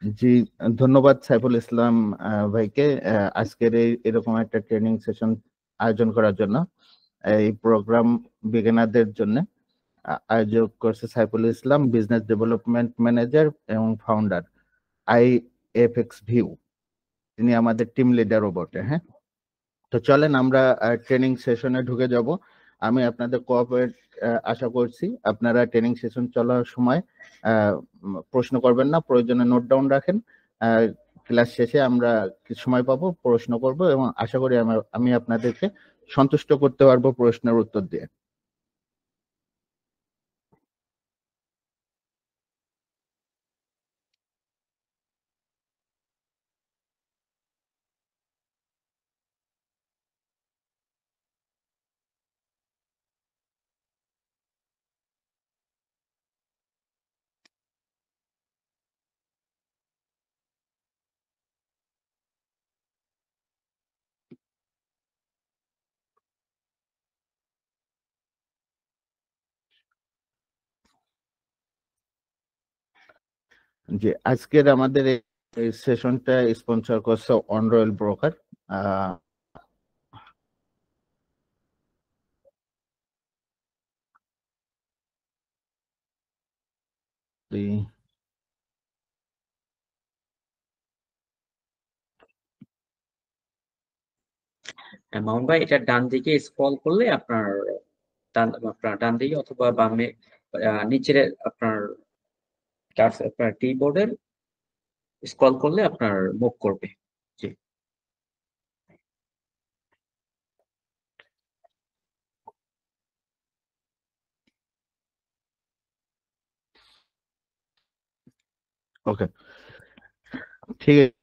জি, ধন্যবাদ সাইফুল ইসলাম ভাইকে আজকের এরকম একটা ট্রেনিং সেশন আয়োজন করার জন্য। এই প্রোগ্রাম বিগিনারদের জন্য আয়োজক করছে Saiful Islam, business development manager এবং ফাউন্ডার আইএফএক্স ভিউ। তিনি আমাদের টিম লিডারও বটে। হ্যাঁ, তো চলেন আমরা ট্রেনিং সেশনে ঢুকে যাব। আমি আপনাদের কোঅপারেট আশা করছি। আপনারা ট্রেনিং সেশন চলার সময় প্রশ্ন করবেন না, প্রয়োজনে নোট ডাউন রাখেন। ক্লাস শেষে আমরা কিছু সময় পাবো, প্রশ্ন করব এবং আশা করি আমি আপনাদেরকে সন্তুষ্ট করতে পারবো প্রশ্নের উত্তর দিয়ে। জি, আজকের আমাদের এই সেশনটা স্পন্সর করছে অন রয়েল ব্রোকার। মামুন ভাই, এটা ডান দিকে স্ক্রল করলে আপনার ডান দিকে অথবা বামে নিচের আপনার কিবোর্ডের স্ক্রল করলে আপনার মুভ করবে। জি, ওকে, ঠিক আছে।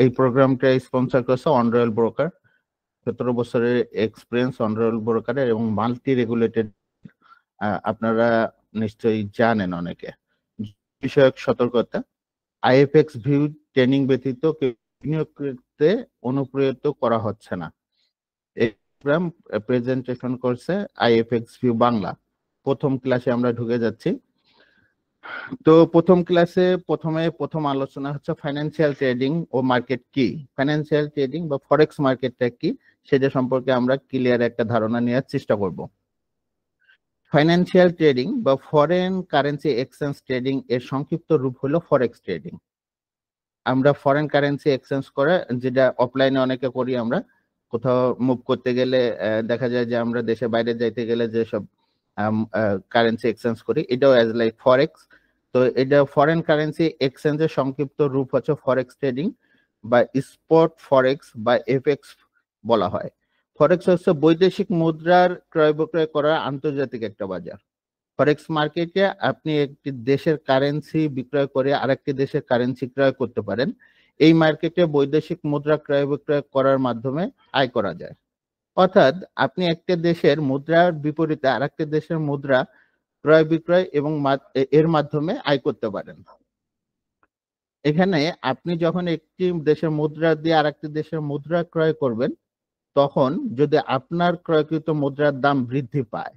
এই প্রোগ্রামটা স্পন্সর করছে অন রয়েল ব্রোকার। 17 বছরের এক্সপিরিয়েন্স অন রয়েল ব্রোকারের এবং মাল্টি রেগুলেটেড। আপনারা নিশ্চয়ই জানেন অনেকে। বিষয়ক সতর্কতা, আইএফএক্স ভিউ ট্রেনিং ব্যতীত বিনিয়োগ করতে অনুপ্রাণিত করা হচ্ছে না। এই প্রোগ্রাম প্রেজেন্টেশন করছে আইএফএক্স ভিউ বাংলা। প্রথম ক্লাসে আমরা ঢুকে যাচ্ছি। তো প্রথম ক্লাসে প্রথম আলোচনা হচ্ছে ফাইন্যান্সিয়াল ট্রেডিং ও মার্কেট কি। ফাইন্যান্সিয়াল ট্রেডিং বা ফরেক্স মার্কেটটা কি সেটা সম্পর্কে আমরা ক্লিয়ার একটা ধারণা নেওয়ার চেষ্টা করব। ফাইন্যান্সিয়াল ট্রেডিং বা ফরেন কারেন্সি এক্সচেঞ্জ ট্রেডিং এর সংক্ষিপ্ত রূপ হলো ফরেক্স ট্রেডিং। আমরা ফরেন কারেন্সি এক্সচেঞ্জ করে, যেটা অফলাইনে অনেকে করি, আমরা কোথাও মুভ করতে গেলে দেখা যায় যে আমরা দেশে বাইরে যাইতে গেলে যেসব কারেন্সি এক্সচেঞ্জ করি, এটাও অ্যাজ লাইক ফরেক্স। তো এটা ফরেন কারেন্সি এক্সচেঞ্জের সংক্ষিপ্ত রূপ হচ্ছে ফরেক্স ট্রেডিং বা স্পট ফরেক্স বা এফএক্স বলা হয়। ফরেক্স হচ্ছে বৈদেশিক মুদ্রার ক্রয় বিক্রয় করার আন্তর্জাতিক একটা বাজার। ফরেক্স মার্কেটে আপনি একটি দেশের কারেন্সি বিক্রয় করে আরেকটি দেশের কারেন্সি ক্রয় করতে পারেন। এই মার্কেটে বৈদেশিক মুদ্রা ক্রয় বিক্রয় করার মাধ্যমে আয় করা যায়। অর্থাৎ আপনি একটা দেশের মুদ্রার বিপরীতে আরেকটি দেশের মুদ্রা ক্রয় বিক্রয় এবং এর মাধ্যমে আয় করতে পারেন। এখানে আপনি যখন একটি দেশের মুদ্রা দিয়ে আরেকটি দেশের মুদ্রা ক্রয় করবেন, তখন যদি আপনার ক্রয়কৃত মুদ্রার দাম বৃদ্ধি পায়,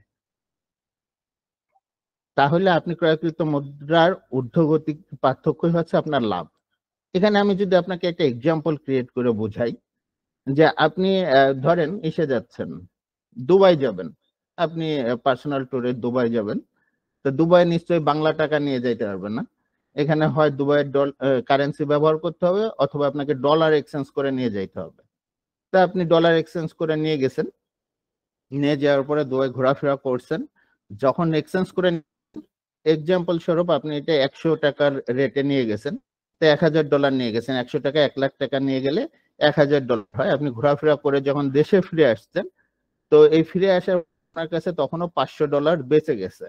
তাহলে আপনি ক্রয়কৃত মুদ্রার ঊর্ধ্বগতি পার্থক্যই হচ্ছে আপনার লাভ। এখানে আমি যদি আপনাকে একটা এক্সাম্পল ক্রিয়েট করে বোঝাই, যে আপনি ধরেন এসে যাচ্ছেন, দুবাই যাবেন, আপনি পার্সোনাল ট্যুরে দুবাই যাবেন। তো দুবাই নিশ্চয়ই বাংলা টাকা নিয়ে যাইতে পারবেন না। এখানে হয় দুবাইয়ের কারেন্সি ব্যবহার করতে হবে, অথবা আপনাকে ডলার এক্সচেঞ্জ করে নিয়ে যাইতে হবে। তা আপনি ডলার এক্সচেঞ্জ করে নিয়ে গেছেন, নিয়ে যাওয়ার পরে দুবাই ঘোরাফেরা করছেন। যখন এক্সচেঞ্জ করে, এক্সাম্পল স্বরূপ আপনি এটা 100 টাকার রেটে নিয়ে গেছেন, তো $1000 নিয়ে গেছেন। 100 টাকা 1 লাখ টাকা নিয়ে গেলে $1000 হয়। আপনি ঘোরাফেরা করে যখন দেশে ফিরে আসছেন, তো এই ফিরে আসার আপনার কাছে তখনও $500 বেঁচে গেছে।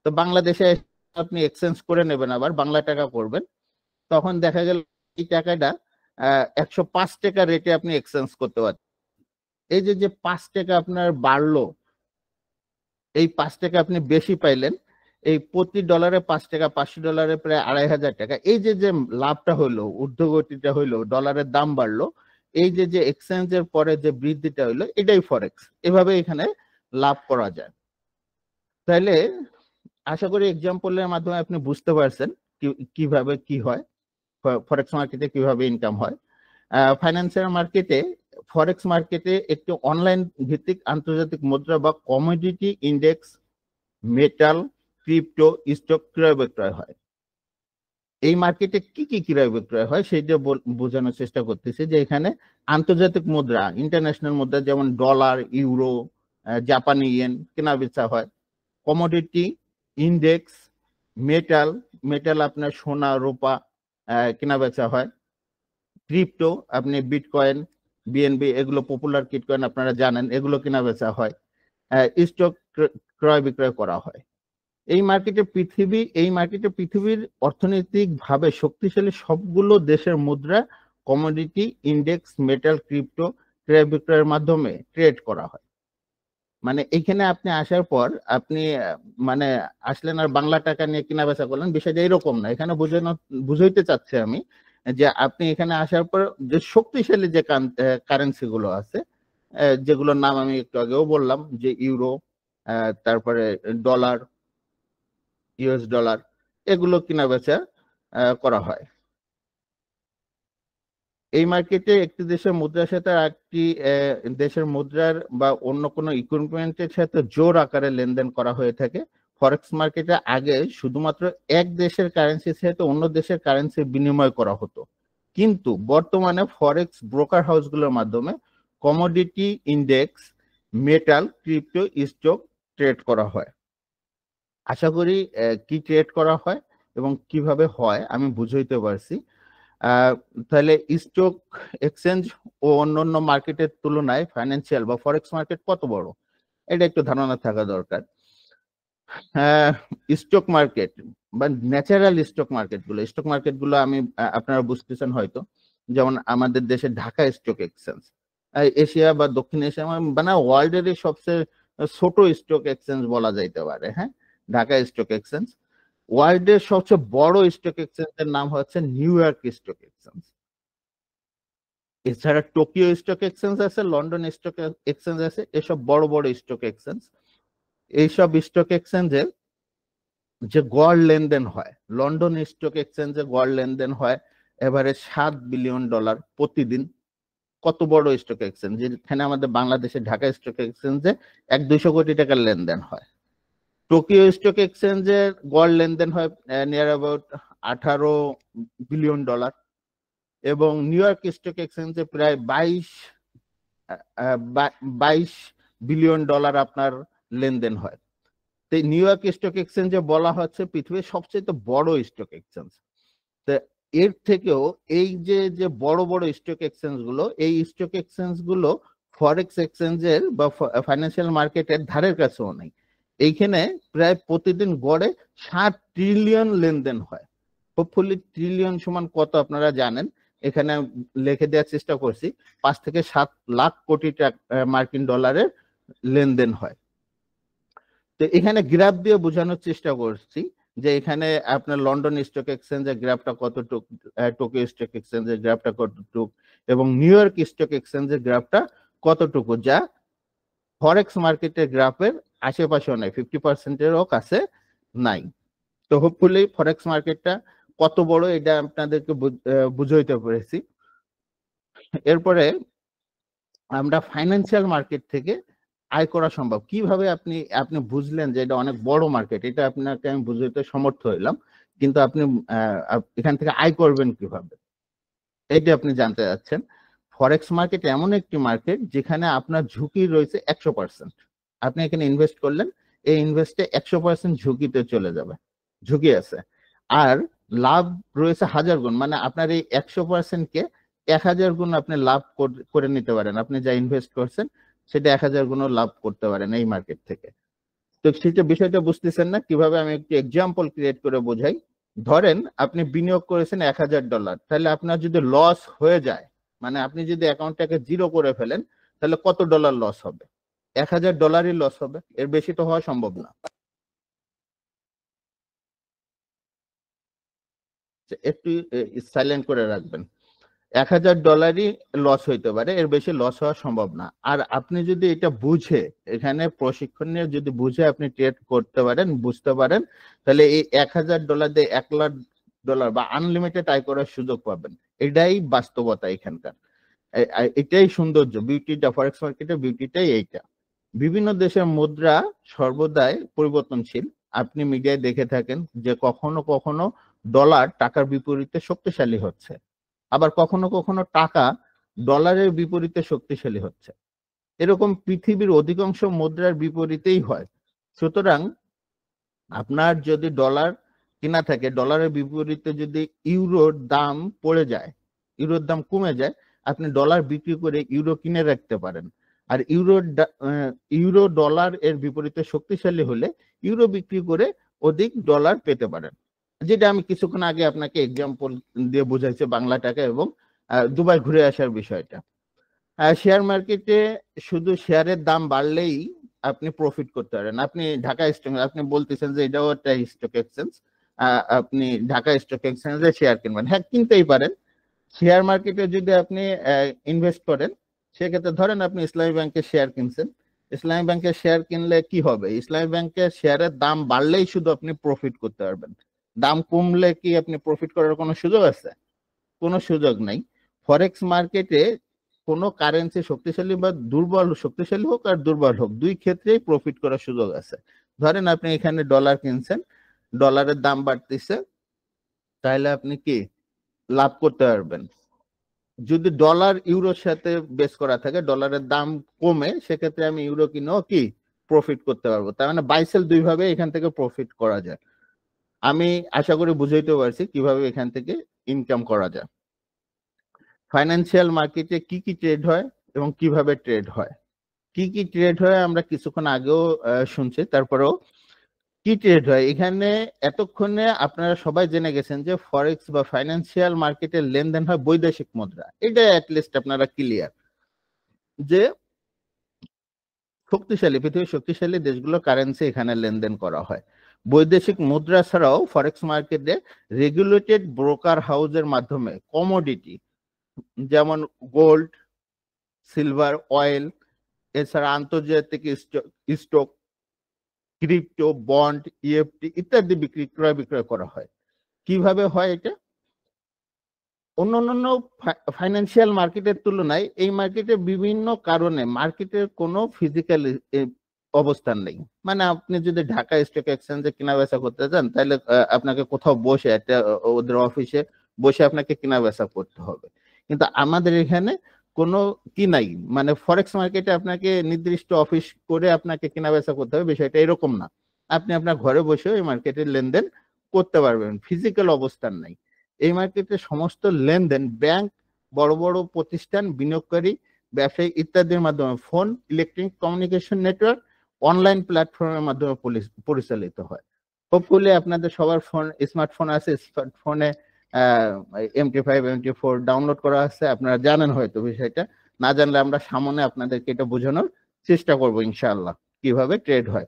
তো বাংলাদেশে আপনি এক্সচেঞ্জ করে নেবেন, আবার বাংলা টাকা করবেন, তখন দেখা গেল এই টাকাটা 105 টাকা রেটে আপনি এক্সচেঞ্জ করতে পারছেন। এই যে 5 টাকা আপনার বাড়লো, এই 5 টাকা আপনি বেশি পাইলেন, এই প্রতি ডলারে 5 টাকা, $500 প্রায় $2500। এই যে লাভটা হলো, ঊর্ধ্বগতিটা হইলো, ডলারের দাম বাড়লো, এই যে এক্সচেঞ্জের পরে যে বৃদ্ধিটা হইলো, এটাই ফরেক্স। এভাবে এখানে লাভ করা যায়। তাহলে আশা করি এক্সাম্পলের মাধ্যমে আপনি বুঝতে পারছেন কিভাবে কি হয়। ফরেক্স মার্কেটে কিভাবে ইনকাম হয়। ফাইন্যান্সিয়াল মার্কেটে, ফরেক্স মার্কেটে একটি অনলাইন ভিত্তিক আন্তর্জাতিক মুদ্রা বা commodity index, metal, crypto, stock ক্রয় বিক্রয় হয়। এই মার্কেটে কি কি ক্রয় বিক্রয় হয় সেটা বোঝানোর চেষ্টা করতেছি, যে এখানে আন্তর্জাতিক মুদ্রা, ইন্টারন্যাশনাল মুদ্রা যেমন ডলার, ইউরো, জাপানি ইয়েন কেনা বেচা হয়। কমোডিটি ইন্ডেক্স, মেটাল, মেটাল আপনার সোনা, রূপা কেনা বেচা হয়। ক্রিপ্টো, আপনি বিটকয়েন, বিএনবি, এগুলো পপুলার কিটকয়েন আপনারা জানেন, এগুলো কেনা বেচা হয়। স্টক ক্রয় বিক্রয় করা হয়। এই মার্কেটে পৃথিবীর অর্থনৈতিক ভাবে শক্তিশালী সবগুলো দেশের মুদ্রা, কমোডিটি ইন্ডেক্স, মেটাল, ক্রিপ্টো ক্রয় বিক্রয়ের মাধ্যমে ট্রেড করা হয়। মানে এখানে আপনি আসার পর আপনি মানে আসলেন আর বাংলা টাকা নিয়ে কেনা বেচা করলেন, বিষয়টা এরকম না। এখানে বুঝাইতে চাচ্ছি আমি যে আপনি এখানে আসার পর যে শক্তিশালী যে কারেন্সি গুলো আছে, যেগুলোর নাম আমি একটু আগেও বললাম, যে ইউরো, তারপরে ডলার, ইউএস ডলার, এগুলো কেনা বেচা করা হয়। এই মার্কেটে একটি দেশের মুদ্রার সাথে একটি দেশের মুদ্রার বা অন্য কোনো ইকুইপমেন্টের সাথে জোর আকারে লেনদেন করা হয়ে থাকে। ফরেক্স মার্কেটে আগে শুধুমাত্র এক দেশের কারেন্সির সাথে অন্য দেশের কারেন্সি বিনিময় করা হতো, কিন্তু বর্তমানে ফরেক্স ব্রোকার হাউসগুলোর মাধ্যমে commodity index, metal, crypto, stock trade করা হয়। আশা করি কি ট্রেড করা হয় এবং কিভাবে হয় আমি বুঝাইতে পারছি। তাহলে স্টক এক্সচেঞ্জ ও অন্যান্য মার্কেটের তুলনায় ফাইন্যান্সিয়াল বা ফরেক্স মার্কেট কত বড়, এটা একটু ধারণা থাকা দরকার। স্টক মার্কেট বা ন্যাচারাল স্টক মার্কেটগুলো আমি আপনারা বুঝতেছেন হয়তো, যেমন আমাদের দেশে ঢাকা স্টক এক্সচেঞ্জ, এশিয়া বা দক্ষিণ এশিয়া মানে ওয়ার্ল্ডের সবচেয়ে ছোট স্টক এক্সচেঞ্জ বলা যাইতে পারে। হ্যাঁ, ঢাকা স্টক এক্সচেঞ্জ। ওয়ার্ল্ডের সবচেয়ে বড় স্টক এক্সচেঞ্জের নাম হচ্ছে নিউ ইয়র্ক স্টক এক্সচেঞ্জ। এছাড়া টোকিও স্টক এক্সচেঞ্জ আছে, লন্ডন স্টক এক্সচেঞ্জ আছে, এসব বড় বড় স্টক এক্সচেঞ্জ। এইসব স্টক এক্সচেঞ্জে যে গড় লেনদেন হয়, লন্ডন স্টক এক্সচেঞ্জে গড় লেনদেন হয় এভারেজ $7 বিলিয়ন প্রতিদিন। কত বড় স্টক এক্সচেঞ্জ, যেখানে আমাদের বাংলাদেশের ঢাকা স্টক এক্সচেঞ্জে 100-200 কোটি টাকার লেনদেন হয়। টোকিও স্টক এক্সচেঞ্জের গড় লেনদেন হয় নিয়ার অ্যাবাউট $18 বিলিয়ন, এবং নিউ ইয়র্ক স্টক এক্সচেঞ্জে প্রায় 22 বিলিয়ন ডলার আপনার লেনদেন হয়। তো নিউ ইয়র্ক স্টক এক্সচেঞ্জে বলা হচ্ছে পৃথিবীর সবচেয়ে বড় স্টক এক্সচেঞ্জ। তো এর থেকেও এই যে বড় বড় স্টক এক্সচেঞ্জ গুলো, এই স্টক এক্সচেঞ্জ গুলো ফরেক্স এক্সচেঞ্জের বা ফাইন্যান্সিয়াল মার্কেটের ধারের কাছেও নেই। এইখানে প্রায় প্রতিদিন গড়ে 7 ট্রিলিয়ন লেনদেন হয়। হোপফুলি ট্রিলিয়ন সমান কত আপনারা জানেন, এখানে লিখে দেওয়ার চেষ্টা করছি। 5 থেকে 7 লাখ কোটি টাকা মার্কিন ডলারের লেনদেন হয়। তো এখানে গ্রাফ দিয়ে বোঝানোর চেষ্টা করছি যে এখানে আপনার লন্ডন স্টক এক্সচেঞ্জের গ্রাফটা কতটুক, টোকিও স্টক এক্সচেঞ্জের গ্রাফটা কতটুক, এবং নিউ ইয়র্ক স্টক এক্সচেঞ্জের গ্রাফটা কতটুকু, যা ফরেক্স মার্কেটের গ্রাফের আশেপাশেও নাই, 50%-এরও কাছে নাই। তো হোপফুলি ফরেক্স মার্কেটটা কত বড় এটা আপনাদেরকে বুঝাইতে পেরেছি। এরপরে আমরা ফাইন্যান্সিয়াল মার্কেট থেকে আয় করা সম্ভব কিভাবে, আপনি বুঝলেন যে এটা অনেক বড় মার্কেট, এটা আপনাকে আমি বুঝাইতে সমর্থ হইলাম, কিন্তু আপনি এখান থেকে আয় করবেন কিভাবে এটা আপনি জানতে যাচ্ছেন। ফরেক্স মার্কেট এমন একটি মার্কেট যেখানে আপনার ঝুঁকি রয়েছে 100%। আপনি এখানে ইনভেস্ট করলেন, এই ইনভেস্টে 100% ঝুঁকিতে চলে যাবে, ঝুঁকি আছে। আর লাভ রয়েছে 1000 গুণ, মানে আপনার এই 100%-কে 1000 গুণ আপনি লাভ করে নিতে পারেন। আপনি যা ইনভেস্ট করছেন সেটা 1000 গুণও লাভ করতে পারেন এই মার্কেট থেকে। তো সেটা বিষয়টা বুঝতেছেন না, কিভাবে আমি একটি এক্সাম্পল ক্রিয়েট করে বোঝাই। ধরেন আপনি বিনিয়োগ করেছেন $1000, তাহলে আপনার যদি লস হয়ে যায়, মানে আপনি যদি অ্যাকাউন্টটাকে জিরো করে ফেলেন, তাহলে কত ডলার লস হবে? $1000-ই লস হবে, এর বেশি তো হওয়া সম্ভব না। একটু সাইলেন্ট করে রাখবেন। $1000-ই লস হইতে পারে, এর বেশি লস হওয়া সম্ভব না। আর আপনি যদি এটা বুঝে, এখানে প্রশিক্ষণ নিয়ে যদি বুঝে আপনি ট্রেড করতে পারেন, বুঝতে পারেন, তাহলে এই $1000 দিয়ে $1 লাখ ডলার বা আনলিমিটেড আয় করার সুযোগ পাবেন। এটাই বাস্তবতা এখানকার, এটাই সৌন্দর্য, বিউটিটা ফরেক্স মার্কেটের বিউটিটাই এইটা। বিভিন্ন দেশের মুদ্রা সর্বদাই পরিবর্তনশীল। আপনি মিডিয়ায় দেখে থাকেন যে কখনো কখনো ডলার টাকার বিপরীতে শক্তিশালী হচ্ছে, আবার কখনো কখনো টাকা ডলারের বিপরীতে শক্তিশালী হচ্ছে। এরকম পৃথিবীর অধিকাংশ মুদ্রার বিপরীতেই হয়। সুতরাং আপনার যদি ডলার কিনা থাকে, ডলারের বিপরীতে যদি ইউরোর দাম পড়ে যায়, ইউরোর দাম কমে যায়, আপনি ডলার বিক্রি করে ইউরো কিনে রাখতে পারেন। আর ইউরো ডলার এর বিপরীতে শক্তিশালী হলে ইউরো বিক্রি করে অধিক ডলার পেতে পারেন। যেটা আমি কিছুক্ষণ আগে আপনাকে এক্সাম্পল দিয়ে বুঝাইছি বাংলা টাকা এবং দুবাই ঘুরে আসার বিষয়টা। শেয়ার মার্কেটে শুধু শেয়ারের দাম বাড়লেই আপনি প্রফিট করতে পারেন। আপনি ঢাকা স্টক, আপনি বলতেছেন যে এটাও একটা স্টক এক্সচেঞ্জ, আপনি ঢাকা স্টক এক্সচেঞ্জে শেয়ার কিনবেন, হ্যাঁ কিনতেই পারেন। শেয়ার মার্কেটে যদি আপনি ইনভেস্ট করেন, সেক্ষেত্রে ধরেন আপনি ইসলামী ব্যাংকের শেয়ার কিনছেন, ইসলামী ব্যাংকের শেয়ার কিনলে কি হবে, ইসলামী ব্যাংকের শেয়ারের দাম বাড়লেই শুধু আপনি প্রফিট করতে পারবেন। দাম কমলে কি আপনি প্রফিট করার কোনো সুযোগ আছে? কোনো সুযোগ নাই। ফরেক্স মার্কেটে কোনো কারেন্সি শক্তিশালী বা দুর্বল, শক্তিশালী হোক আর দুর্বল হোক, দুই ক্ষেত্রেই প্রফিট করার সুযোগ আছে। ধরেন আপনি এখানে ডলার কিনছেন, ডলারের দাম বাড়তেছে, তাহলে আপনি কি লাভ করতে পারবেন। যদি ডলার ইউরোর সাথে বেস করা থাকে, ডলারের দাম কমে, সেক্ষেত্রে আমি ইউরো কিনেও কি প্রফিট করতে পারবো। তার মানে বাই সেল দুই ভাবে এখান থেকে প্রফিট করা যায়। আমি আশা করি বুঝাইতে পারছি কিভাবে এখান থেকে ইনকাম করা যায়। ফাইন্যান্সিয়াল মার্কেটে কি কি ট্রেড হয় এবং কিভাবে ট্রেড হয়, কি কি ট্রেড হয় আমরা কিছুক্ষণ আগেও শুনছি, তারপরেও কি ট্রেড হয় এখানে এতক্ষণে আপনারা সবাই জেনে গেছেন যে ফরেক্স বা ফাইন্যান্সিয়াল মার্কেটের লেনদেন হয় বৈদেশিক মুদ্রা। এটা অ্যাটলিস্ট আপনারা ক্লিয়ার যে শক্তিশালী, পৃথিবীর শক্তিশালী দেশগুলো কারেন্সি এখানে লেনদেন করা হয়। বৈদেশিক মুদ্রা ছাড়াও ফরেক্স মার্কেটে রেগুলেটেড ব্রোকার হাউসের মাধ্যমে কমোডিটি যেমন গোল্ড, সিলভার, অয়েল, এছাড়া আন্তর্জাতিক স্টক, ক্রিপ্টো, বন্ড, ইএফটি ইত্যাদি ক্রয় বিক্রয় করা হয়। কিভাবে হয় এটা? অন্যান্য ফাইন্যান্সিয়াল মার্কেটের তুলনায় এই মার্কেটে বিভিন্ন কারণে মার্কেটের কোনো ফিজিক্যাল অবস্থান নেই। মানে আপনি যদি ঢাকা স্টক এক্সচেঞ্জে কেনা বেচা করতে চান, তাহলে আপনাকে কোথাও বসে একটা ওদের অফিসে বসে আপনাকে কেনা বেচা করতে হবে। কিন্তু আমাদের এখানে কোনো কি নাই, মানে ফরেক্স মার্কেটে আপনাকে নির্দিষ্ট অফিস করে আপনাকে কেনা বেচা করতে হবে, বিষয়টা এরকম না। আপনি আপনার ঘরে বসে এই মার্কেটের লেনদেন করতে পারবেন, ফিজিক্যাল অবস্থান নাই। এই মার্কেটে সমস্ত লেনদেন ব্যাংক, বড় বড় প্রতিষ্ঠান, বিনিয়োগকারী, ব্যবসায়ী ইত্যাদির মাধ্যমে phone, electronic communication network, online প্ল্যাটফর্মের মাধ্যমে পরিচালিত হয়। হোপফুলি আপনাদের সবার ফোন, স্মার্টফোন আছে, স্মার্টফোনে MT5 MT4 ডাউনলোড করা আছে, আপনারা জানেন হয়তো বিষয়টা। না জানলে আমরা সামনে আপনাদেরকে এটা বোঝানোর চেষ্টা করব ইনশাআল্লাহ কিভাবে ট্রেড হয়।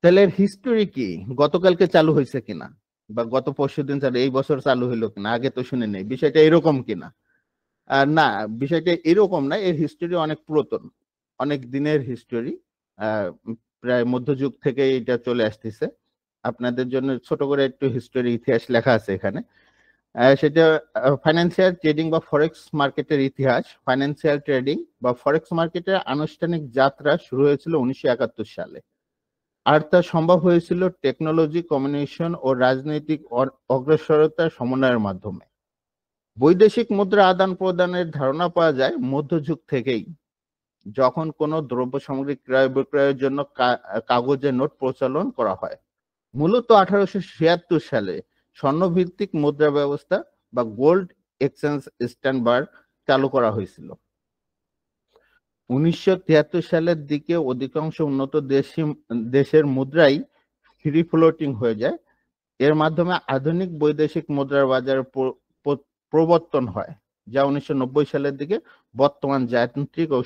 তাহলে এর হিস্টোরি কি, গতকালকে চালু হয়েছে কিনা বা গত পরশুদিন চালু, এই বছর চালু হইলো কিনা, আগে তো শুনে নেই, বিষয়টা এরকম কিনা? না, বিষয়টা এরকম না, এর হিস্টোরি অনেক পুরাতন, অনেক দিনের হিস্টোরি, প্রায় মধ্যযুগ থেকে এটা চলে আসতেছে। আপনাদের জন্য ছোট করে একটু হিস্টোরি, ইতিহাস লেখা আছে এখানে। সেটা ফাইন্যান্সিয়াল ট্রেডিং বা ফরেক্স মার্কেটের ইতিহাস। ফাইন্যান্সিয়াল ট্রেডিং বা ফরেক্স মার্কেটের আনুষ্ঠানিক যাত্রা শুরু হয়েছিল 1971 সালে, আর তা সম্ভব হয়েছিল টেকনোলজি, কমিউনিকেশন ও রাজনৈতিক অগ্রসরতার সমন্বয়ের মাধ্যমে। বৈদেশিক মুদ্রা আদান প্রদানের ধারণা পাওয়া যায় মধ্যযুগ থেকেই, যখন কোনো দ্রব্য সামগ্রী ক্রয় বিক্রয়ের জন্য কাগজের নোট প্রচলন করা হয়। মূলত 1876 সালে স্বর্ণভিত্তিক মুদ্রা ব্যবস্থা বা গোল্ড এক্সচেঞ্জ স্ট্যান্ডার্ড চালু করা হয়েছিল। 1973 সালের দিকে অধিকাংশ উন্নত দেশের মুদ্রাই ফ্রি ফ্লোটিং হয়ে যায়। এর মাধ্যমে আধুনিক বৈদেশিক মুদ্রার বাজারের প্রবর্তন হয়, যা 1990 সালের দিকে বর্তমান যান্ত্রিক ও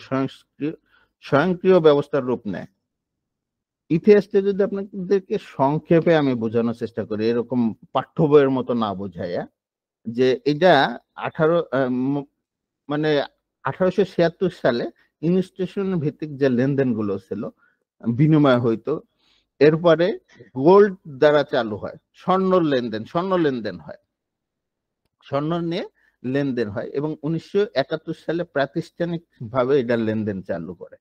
স্বয়ংক্রিয় ব্যবস্থার রূপ নেয়। ইতিহাসটা যদি আপনাদেরকে সংক্ষেপে আমি বোঝানোর চেষ্টা করি, এরকম পাঠ্য বইয়ের মতো না বোঝাইয়া, যে এটা 1876 সালে ইনস্টিটিউশন ভিত্তিক যে লেনদেন গুলো ছিল, বিনিময় হইতো, এরপরে গোল্ড দ্বারা চালু হয়, স্বর্ণ লেনদেন হয়, স্বর্ণ নিয়ে লেনদেন হয় এবং 1971 সালে প্রাতিষ্ঠানিকভাবে এটা লেনদেন চালু করে।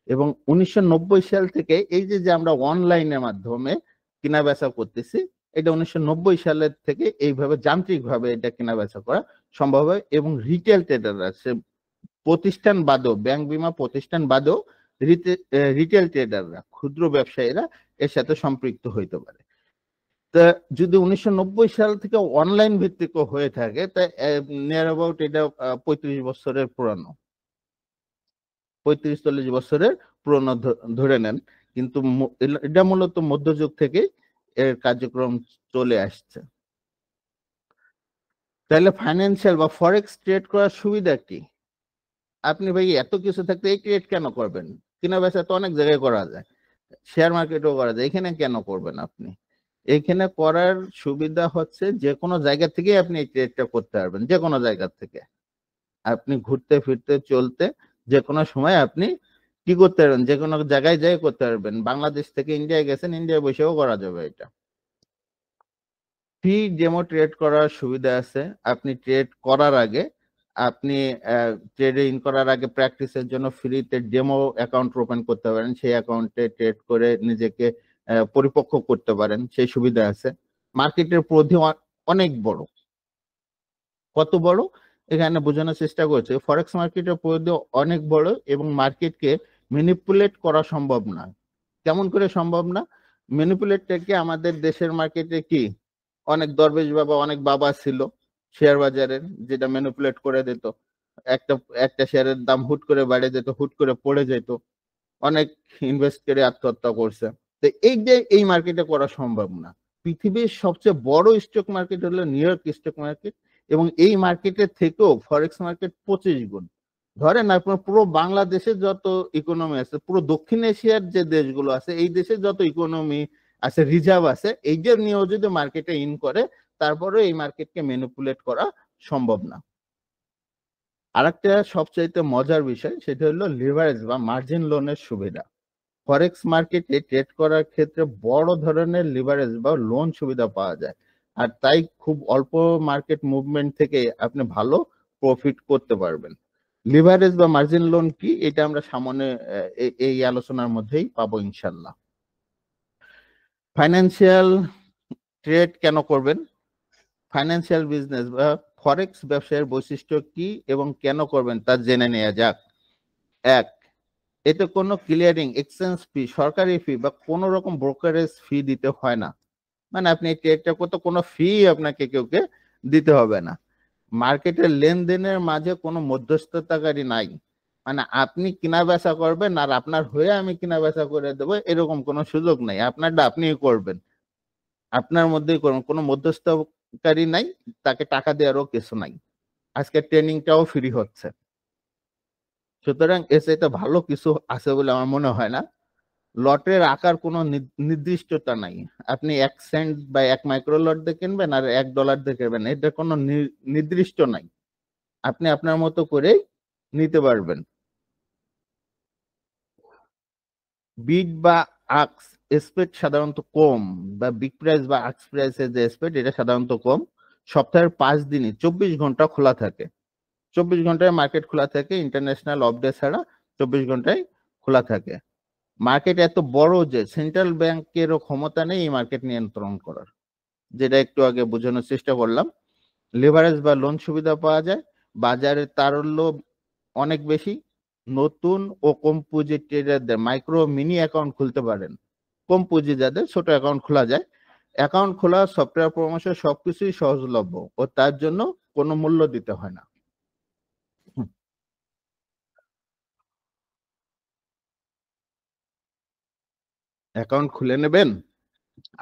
এবং 1990 সাল থেকে এই যে আমরা অনলাইনের মাধ্যমে কেনা বেচা করতেছি, এটা 1990 সালের থেকে এইভাবে যান্ত্রিকভাবে এটা কেনা বেচা করা সম্ভব হয়। এবং রিটেল ট্রেডাররা, সে প্রতিষ্ঠান বাদেও, ব্যাংক বিমা প্রতিষ্ঠান বাদেও রিটেল ট্রেডাররা, ক্ষুদ্র ব্যবসায়ীরা এর সাথে সম্পৃক্ত হইতে পারে। তা যদি 1990 সাল থেকে অনলাইন ভিত্তিক হয়ে থাকে, তা নিয়ার অ্যাবাউট এটা 35 বছরের পুরানো, 35-40 বছরের পুরনো ধরে নেন। কিন্তু এটা মূলত মধ্যযুগ থেকে এর কার্যক্রম চলে আসছে। তাহলে ফাইন্যান্সিয়াল বা ফরেক্স ট্রেড করার সুবিধা কি? আপনি ভাই এত কিছু থাকতে এই ট্রেড কেন করবেন? কেনা বেচা তো অনেক জায়গায় করা যায়, শেয়ার মার্কেটও করা যায়, এখানে কেন করবেন আপনি? এখানে করার সুবিধা হচ্ছে যে কোনো জায়গা থেকে আপনি এই ট্রেডটা করতে পারবেন, যে কোনো জায়গা থেকে। আপনি ঘুরতে ফিরতে চলতে যে কোনো সময় আপনি কি করতে পারবেন, যে কোনো জায়গায় যাই করতে পারবেন। বাংলাদেশ থেকে ইন্ডিয়ায় গেছেন, ইন্ডিয়ায় বসেও করা যাবে এটা। ফ্রি ডেমো ট্রেড করার সুবিধা আছে। আপনি ট্রেড করার আগে, আপনি ট্রেডে ইন করার আগে প্র্যাকটিসের জন্য ফ্রিতে ডেমো অ্যাকাউন্ট ওপেন করতে পারেন, সেই অ্যাকাউন্টে ট্রেড করে নিজেকে পরিপক্ক করতে পারেন, সেই সুবিধা আছে। মার্কেটের পরিধি অনেক বড়। কত বড় এখানে বোঝানোর চেষ্টা করছে। ফরেক্স মার্কেটের পরিধি অনেক বড় এবং মার্কেটকে ম্যানিপুলেট করা সম্ভব না। কেমন করে সম্ভব না? ম্যানিপুলেটটাকে আমাদের দেশের মার্কেটে কি অনেক দরবেশ বাবা, অনেক বাবা ছিল শেয়ার বাজারের, যেটা ম্যানিপুলেট করে দিত। একটা একটা শেয়ারের দাম হুট করে বেড়ে যেত, হুট করে পড়ে যেত, অনেক ইনভেস্ট করে আত্মহত্যা করছে। তো এই যে এই মার্কেটে করা সম্ভব না। পৃথিবীর সবচেয়ে বড় স্টক মার্কেট হলো নিউ ইয়র্ক স্টক মার্কেট, এবং এই মার্কেটের থেকেও ফরেক্স মার্কেট 25 গুণ। ধরেন আপনার পুরো বাংলাদেশে যত ইকোনমি আছে, পুরো দক্ষিণ এশিয়ার যে দেশগুলো আছে, এই দেশে যত ইকোনমি আছে, রিজার্ভ আছে, এই যে নিয়েও যদি মার্কেটে ইন করে, তারপরে এই মার্কেটকে ম্যানিপুলেট করা সম্ভব না। আরেকটা সবচাইতে মজার বিষয়, সেটা হলো লিভারেজ বা মার্জিন লোনের সুবিধা। ফরেক্স মার্কেটে ট্রেড করার ক্ষেত্রে বড় ধরনের লিভারেজ বা লোন সুবিধা পাওয়া যায়, আর তাই খুব অল্প মার্কেট মুভমেন্ট থেকে আপনি ভালো প্রফিট করতে পারবেন। লিভারেজ বা মার্জিন লোন কি, এটা আমরা সামনে এই আলোচনার মধ্যেই পাবো ইনশাল্লাহ। ফাইন্যান্সিয়াল ট্রেড কেন করবেন? ফাইন্যান্সিয়াল বিজনেস বা ফরেক্স ব্যবসায়ের বৈশিষ্ট্য কি এবং কেন করবেন তা জেনে নেওয়া যাক। এক, এতে কোনো ক্লিয়ারিং, এক্সচেঞ্জ ফি, সরকারি ফি বা কোনো রকম ব্রোকারেজ ফি দিতে হয় না। মানে আপনি এই ট্রেডটা করতে কোনো ফি আপনাকে কেউকে দিতে হবে না। মার্কেটের লেনদেনের মাঝে কোনো মধ্যস্থতাকারী নাই। মানে আপনি কিনা বেচা করবেন আর আপনার হয়ে আমি কিনা বেচা করে দেবো, এরকম কোনো সুযোগ নাই। আপনারটা আপনিই করবেন, আপনার মধ্যেই করবেন, কোনো মধ্যস্থতাকারী নাই, তাকে টাকা দেওয়ারও কিছু নাই। আজকে ট্রেনিংটাও ফ্রি হচ্ছে। সুতরাং এর চাইতে ভালো কিছু আছে বলে আমার মনে হয় না। লটের আকার কোনো নির্দিষ্টতা নাই। আপনি 1 সেন্ট বা 1 মাইক্রো লট দিয়ে কিনবেন আর $1 দিয়ে কিনবেন, এটা কোনো নির্দিষ্ট নাই। আপনি আপনার মতো করেই নিতে পারবেন। বিড বা আক্স স্প্রেড সাধারণত কম, বা বিগ প্রাইস বা আক্স প্রাইসের যে স্প্রেড, এটা সাধারণত কম। সপ্তাহের 5 দিনই 24 ঘন্টা খোলা থাকে। 24 ঘন্টায় মার্কেট খোলা থাকে, ইন্টারন্যাশনাল অফ ডে ছাড়া 24 ঘন্টায় খোলা থাকে। মার্কেট এত বড় যে সেন্ট্রাল ব্যাংকেরও ক্ষমতা নেই এই মার্কেট নিয়ন্ত্রণ করার, যেটা একটু আগে বোঝানোর চেষ্টা করলাম। লিভারেজ বা লোন সুবিধা পাওয়া যায়। বাজারে তারল্য অনেক বেশি। নতুন ও কম পুঁজি ট্রেডারদের মাইক্রো মিনি অ্যাকাউন্ট খুলতে পারেন। কম পুঁজি যাদের, ছোট অ্যাকাউন্ট খোলা যায়। অ্যাকাউন্ট খোলা, সফটওয়্যার পরামর্শ সবকিছুই সহজলভ্য ও তার জন্য কোনো মূল্য দিতে হয় না। অ্যাকাউন্ট খুলে নেবেন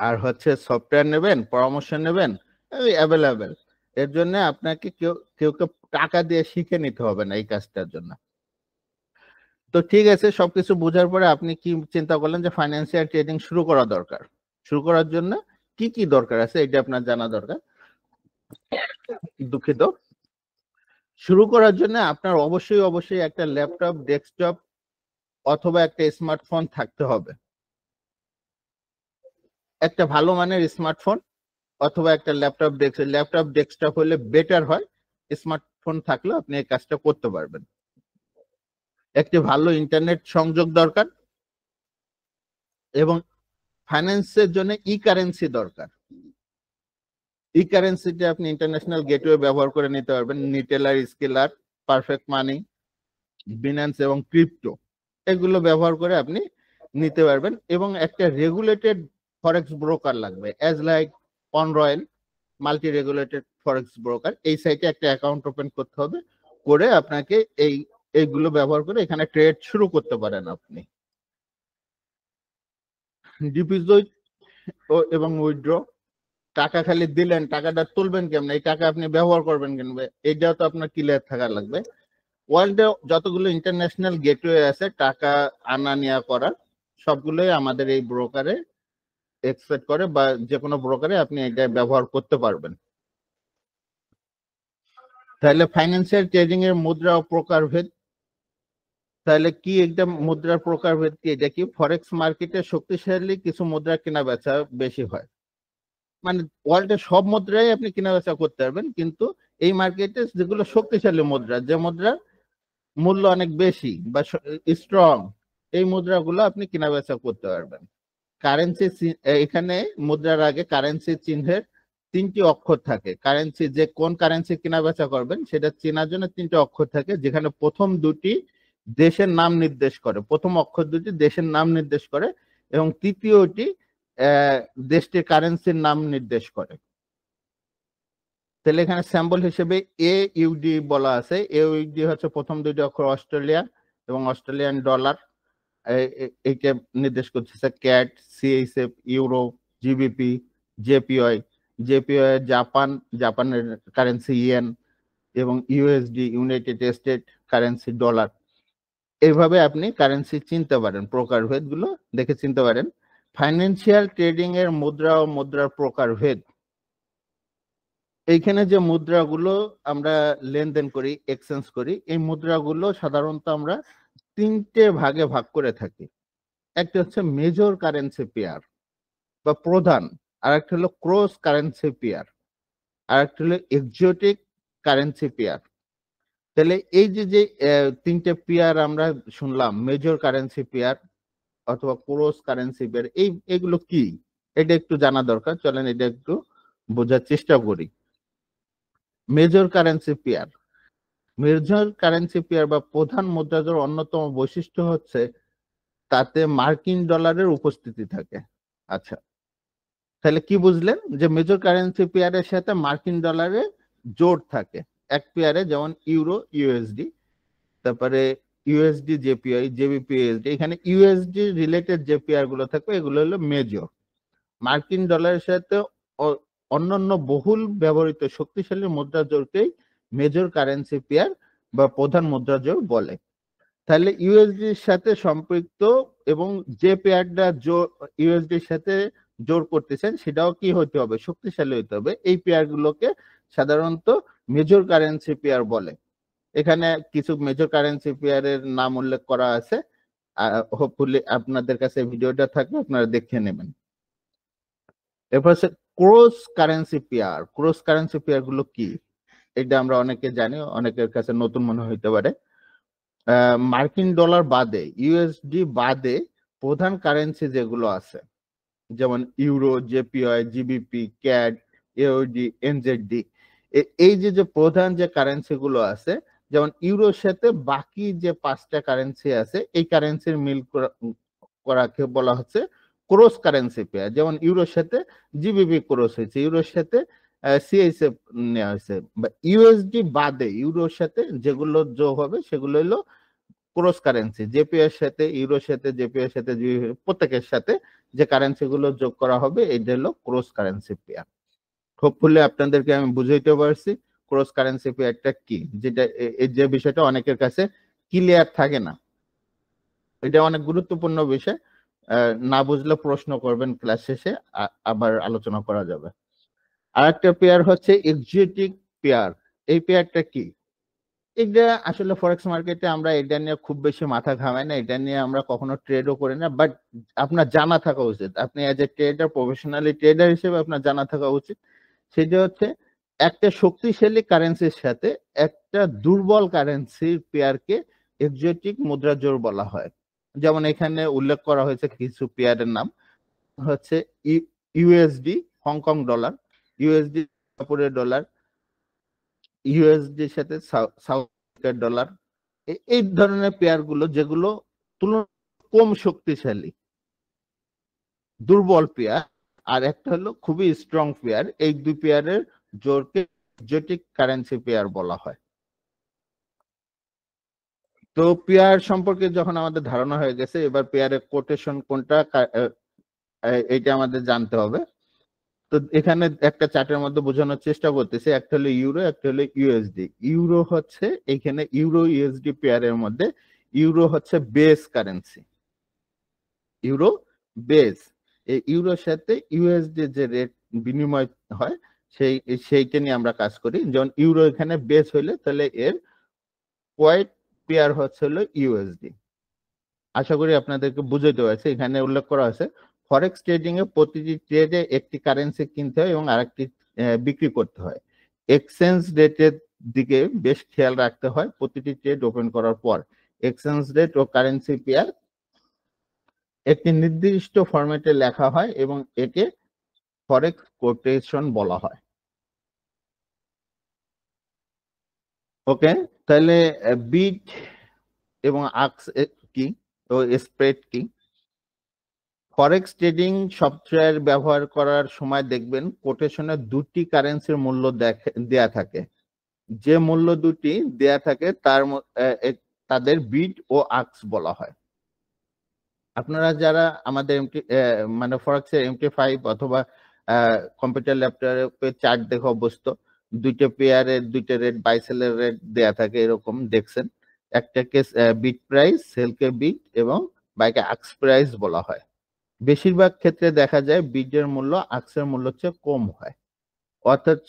আর হচ্ছে সফটওয়্যার নেবেন, পরামর্শ নেবেন, অ্যাভেলেবেল। এর জন্য আপনাকে কেউ টাকা দিয়ে শিখে নিতে হবে না এই কাজটার জন্য। তো ঠিক আছে, সবকিছু বোঝার পরে আপনি কি চিন্তা করলেন যে ফাইন্যান্সিয়াল ট্রেডিং শুরু করা দরকার। শুরু করার জন্য কি কি দরকার আছে এটা আপনার জানা দরকার। দুঃখিত। শুরু করার জন্য আপনার অবশ্যই একটা ল্যাপটপ, ডেস্কটপ অথবা একটা স্মার্টফোন থাকতে হবে। একটা ভালো মানের স্মার্টফোন অথবা একটা ল্যাপটপ ডেস্কটপ হলে বেটার হয়। স্মার্টফোন থাকলেও আপনি এই কাজটা করতে পারবেন। একটি ভালো ইন্টারনেট সংযোগ দরকার এবং ফাইন্যান্সের জন্য ই কারেন্সি দরকার। ই কারেন্সিতে আপনি ইন্টারন্যাশনাল গেটওয়ে ব্যবহার করে নিতে পারবেন। নিটেলার, স্কেলার, পারফেক্ট মানি, বিনান্স এবং ক্রিপ্টো এগুলো ব্যবহার করে আপনি নিতে পারবেন। এবং একটা রেগুলেটেড ফরেক্স ব্রোকার লাগবে, as like on royal multi regulated forex broker. এই সাইটে একটা অ্যাকাউন্ট ওপেন করতে হবে, করে আপনাকে এইগুলো ব্যবহার করে এখানে ট্রেড শুরু করতে পারেন আপনি। ডিপোজিট এবং উইথড্র, টাকা খালি দিলেন, টাকাটা তুলবেন কেমন, এই টাকা আপনি ব্যবহার করবেন কেন, এইটাও তো আপনার ক্লিয়ার থাকা লাগবে। ওয়ার্ল্ডে যতগুলো ইন্টারন্যাশনাল গেটওয়ে আছে টাকা আনা নেওয়া করার, সবগুলোই আমাদের এই ব্রোকারে এক্সপেক্ট করে, বা যে কোনো ব্রোকারে আপনি এটা ব্যবহার করতে পারবেন। তাহলে ফাইন্যান্সিয়াল ট্রেডিং এর মুদ্রা ও প্রকারভেদ। তাহলে কি একটা মুদ্রার প্রকারভেদ কি? এটা কি ফরেক্স মার্কেটে শক্তিশালী কিছু মুদ্রা কেনা বেচা বেশি হয়, মানে ওয়ার্ল্ডের সব মুদ্রাই আপনি কেনা বেচা করতে পারবেন, কিন্তু এই মার্কেটে যেগুলো শক্তিশালী মুদ্রা, যে মুদ্রা মূল্য অনেক বেশি বা স্ট্রং, এই মুদ্রাগুলো আপনি কেনা বেচা করতে পারবেন। কারেন্সি, এখানে মুদ্রার আগে কারেন্সি চিহ্নের 3টি অক্ষর থাকে। কারেন্সি, যে কোন কারেন্সি কেনা বেচা করবেন সেটা চেনার জন্য 3টি অক্ষর থাকে, যেখানে প্রথম দুটি দেশের নাম নির্দেশ করে, প্রথম অক্ষর দুটি দেশের নাম নির্দেশ করে এবং তৃতীয়টি দেশটির কারেন্সির নাম নির্দেশ করে। তাহলে এখানে স্যাম্পল হিসেবে AUD বলা আছে। AUD হচ্ছে প্রথম দুটি অক্ষর অস্ট্রেলিয়া এবং অস্ট্রেলিয়ান ডলার, এইটা নির্দেশ করতেছে। Cat, CHF euro, GBP, JPY Japan, জাপানের কারেন্সি ইয়েন, এবং USD United state currency dollar. এইভাবে আপনি কারেন্সি চিনতে পারেন, প্রকারভেদ গুলো দেখে চিনতে পারেন। ফাইন্যান্সিয়াল ট্রেডিং এর মুদ্রা ও মুদ্রার প্রকারভেদ। এইখানে যে মুদ্রাগুলো আমরা লেনদেন করি, এক্সচেঞ্জ করি, এই মুদ্রাগুলো সাধারণত আমরা 3টে ভাগে ভাগ করে থাকি। একটা হচ্ছে মেজর কারেন্সি পেয়ার বা প্রধান, আর একটা হলো ক্রস কারেন্সি পেয়ার, আর একটা হলো এক্সোটিক কারেন্সি পেয়ার। তাহলে এই যে 3টে পেয়ার আমরা শুনলাম, মেজর কারেন্সি পেয়ার অথবা ক্রস কারেন্সি পেয়ার, এইগুলো কি এটা একটু জানা দরকার। চলেন এটা একটু বোঝার চেষ্টা করি। Major currency pair, major currency pair বা প্রধান মুদ্রাজোড় অন্যতম বৈশিষ্ট্য হচ্ছে তাতে মার্কিন ডলারের উপস্থিতি থাকে। আচ্ছা, তাহলে কি বুঝলেন? যে মেজর কারেন্সি পেয়ারের সাথে মার্কিন ডলারের জোড় থাকে। এক পেয়ারে যেমন ইউরো USD, তারপরে USD JPY, JBP USD, এখানে USD রিলেটেড যে পেয়ার গুলো থাকবে এগুলো হলো মেজর। মার্কিন ডলারের সাথে অন্যান্য বহুল ব্যবহৃত শক্তিশালী মুদ্রা জোড়কেই মেজর কারেন্সি পেয়ার বা প্রধান মুদ্রা জোড় বলে। তাহলে ইউএসডির সাথে সম্পৃক্ত এবং যে পেয়ারটা ইউএসডির সাথে জোর করতেছেন সেটাও কি হতে হবে? শক্তিশালী হতে হবে। এই পেয়ার গুলোকে সাধারণত মেজর কারেন্সি পেয়ার বলে। এখানে কিছু মেজর কারেন্সি পেয়ারের নাম উল্লেখ করা আছে, হোপফুলি আপনাদের কাছে ভিডিওটা থাকবে, আপনারা দেখে নেবেন। এরপর হচ্ছে cross currency pair. Cross currency pair গুলো কি? এটা আমরা অনেকে জানি, অনেকের কাছে নতুন মনে হইতে পারে। মার্কিন ডলার বাদে, USD বাদে প্রধান কারেন্সি যেগুলো আছে, যেমন euro, JPY, GBP, CAD, AUD, NZD, এই যে প্রধান যে কারেন্সি গুলো আছে, যেমন ইউরোর সাথে বাকি যে 5টা কারেন্সি আছে, এই কারেন্সির মিল করাকে বলা হচ্ছে ক্রস কারেন্সি পেয়ার। যেমন ইউরোর সাথে GBP ক্রস হয়েছে, ইউরোর সাথে CHF নেওয়া হয়েছে। বা USD বাদে ইউরোর সাথে যেগুলো যোগ হবে সেগুলো হলো ক্রস কারেন্সি। JPY এর সাথে, ইউরোর সাথে, JPY এর সাথে, প্রত্যেকের সাথে যে কারেন্সি গুলো যোগ করা হবে এটা হলো ক্রস কারেন্সি পেয়ার। হোপফুলি আপনাদেরকে আমি বুঝাইতে পারছি ক্রস কারেন্সি পেয়ারটা কি, যেটা যে বিষয়টা অনেকের কাছে ক্লিয়ার থাকে না। এটা অনেক গুরুত্বপূর্ণ বিষয়, না বুঝলে প্রশ্ন করবেন ক্লাস শেষে, আবার আলোচনা করা যাবে। আর একটা পেয়ার হচ্ছে এক্সোটিক পেয়ার। এই পেয়ারটা কি? এটা আসলে ফরেক্স মার্কেটে আমরা এটা নিয়ে খুব বেশি মাথা ঘামাই না, এটা নিয়ে আমরা কখনো ট্রেডও করি না, বাট আপনার জানা থাকা উচিত, আপনি as a trader, professionally trader হিসেবে আপনার জানা থাকা উচিত। সেটা হচ্ছে একটা শক্তিশালী কারেন্সির সাথে একটা দুর্বল কারেন্সির পেয়ারকে এক্সোটিক মুদ্রা জোড় বলা হয়। যেমন এখানে উল্লেখ করা হয়েছে কিছু পেয়ারের নাম হচ্ছে ইউএসডি হংকং ডলার, ইউএসডি সিঙ্গাপুরের ডলার, ইউএসডির সাথে সাউথ আফ্রিকার ডলার, এই ধরনের পেয়ার গুলো যেগুলো তুলনামূলক কম শক্তিশালী, দুর্বল পেয়ার, আর একটা হলো খুবই স্ট্রং পেয়ার, এই দুই পেয়ারের জোরকে এক্সোটিক কারেন্সি পেয়ার বলা হয়। তো পেয়ার সম্পর্কে যখন আমাদের ধারণা হয়ে গেছে, এবার পেয়ারের কোটেশন কোনটা এটা আমাদের জানতে হবে। তো এখানে একটা চার্টের মধ্যে বোঝানোর চেষ্টা করতেছি, একটা হলো ইউরো, একটা হলো ইউএসডি। ইউরো হচ্ছে এখানে ইউরো ইউএসডি পেয়ারের মধ্যে ইউরো হচ্ছে বেস কারেন্সি, ইউরো বেস। এই ইউরোর সাথে ইউএসডি যে রেট বিনিময় হয় সেইটা নিয়ে আমরা কাজ করি। যেমন ইউরো এখানে বেস হইলে তাহলে এর কোয়াইট পেয়ার হচ্ছে হলো ইউএসডি। আশা করি আপনাদেরকে বুঝাইতে পারছি। এখানে উল্লেখ করা আছে ফরেক্স ট্রেডিং এ প্রতিটি ট্রেডে একটি কারেন্সি কিনতে হয় এবং আরেকটি বিক্রি করতে হয়। এক্সচেঞ্জ রেটের দিকে বেশ খেয়াল রাখতে হয় প্রতিটি ট্রেড ওপেন করার পর। এক্সচেঞ্জ রেট ও কারেন্সি পেয়ার একটি নির্দিষ্ট ফরম্যাটে লেখা হয় এবং একে ফরেক্স কোটেশন বলা হয়। ওকে, তাহলে বিট এবং আক্স কি ও স্প্রেড কি? ফরেক্স ট্রেডিং সফটওয়্যার ব্যবহার করার সময় দেখবেন কোটেশনে দুটি কারেন্সির মূল্য দেয়া থাকে। যে মূল্য দুটি দেয়া থাকে তাদের বিট ও আক্স বলা হয়। আপনারা যারা আমাদের মানে ফরেক্স এর MT5 অথবা কম্পিউটার ল্যাপটপে চার্ট দেখে অভ্যস্ত, দুইটা পেয়ারের দুইটা রেট, বাই সেলের রেট দেয়া থাকে, এরকম দেখছেন। একটাকে বিট প্রাইস, সেলকে বিট এবং বাইকে আক্স প্রাইস বলা হয়। বেশিরভাগ ক্ষেত্রে দেখা যায় বিটের মূল্য আক্সের মূল্য চেয়ে কম হয়, অর্থাৎ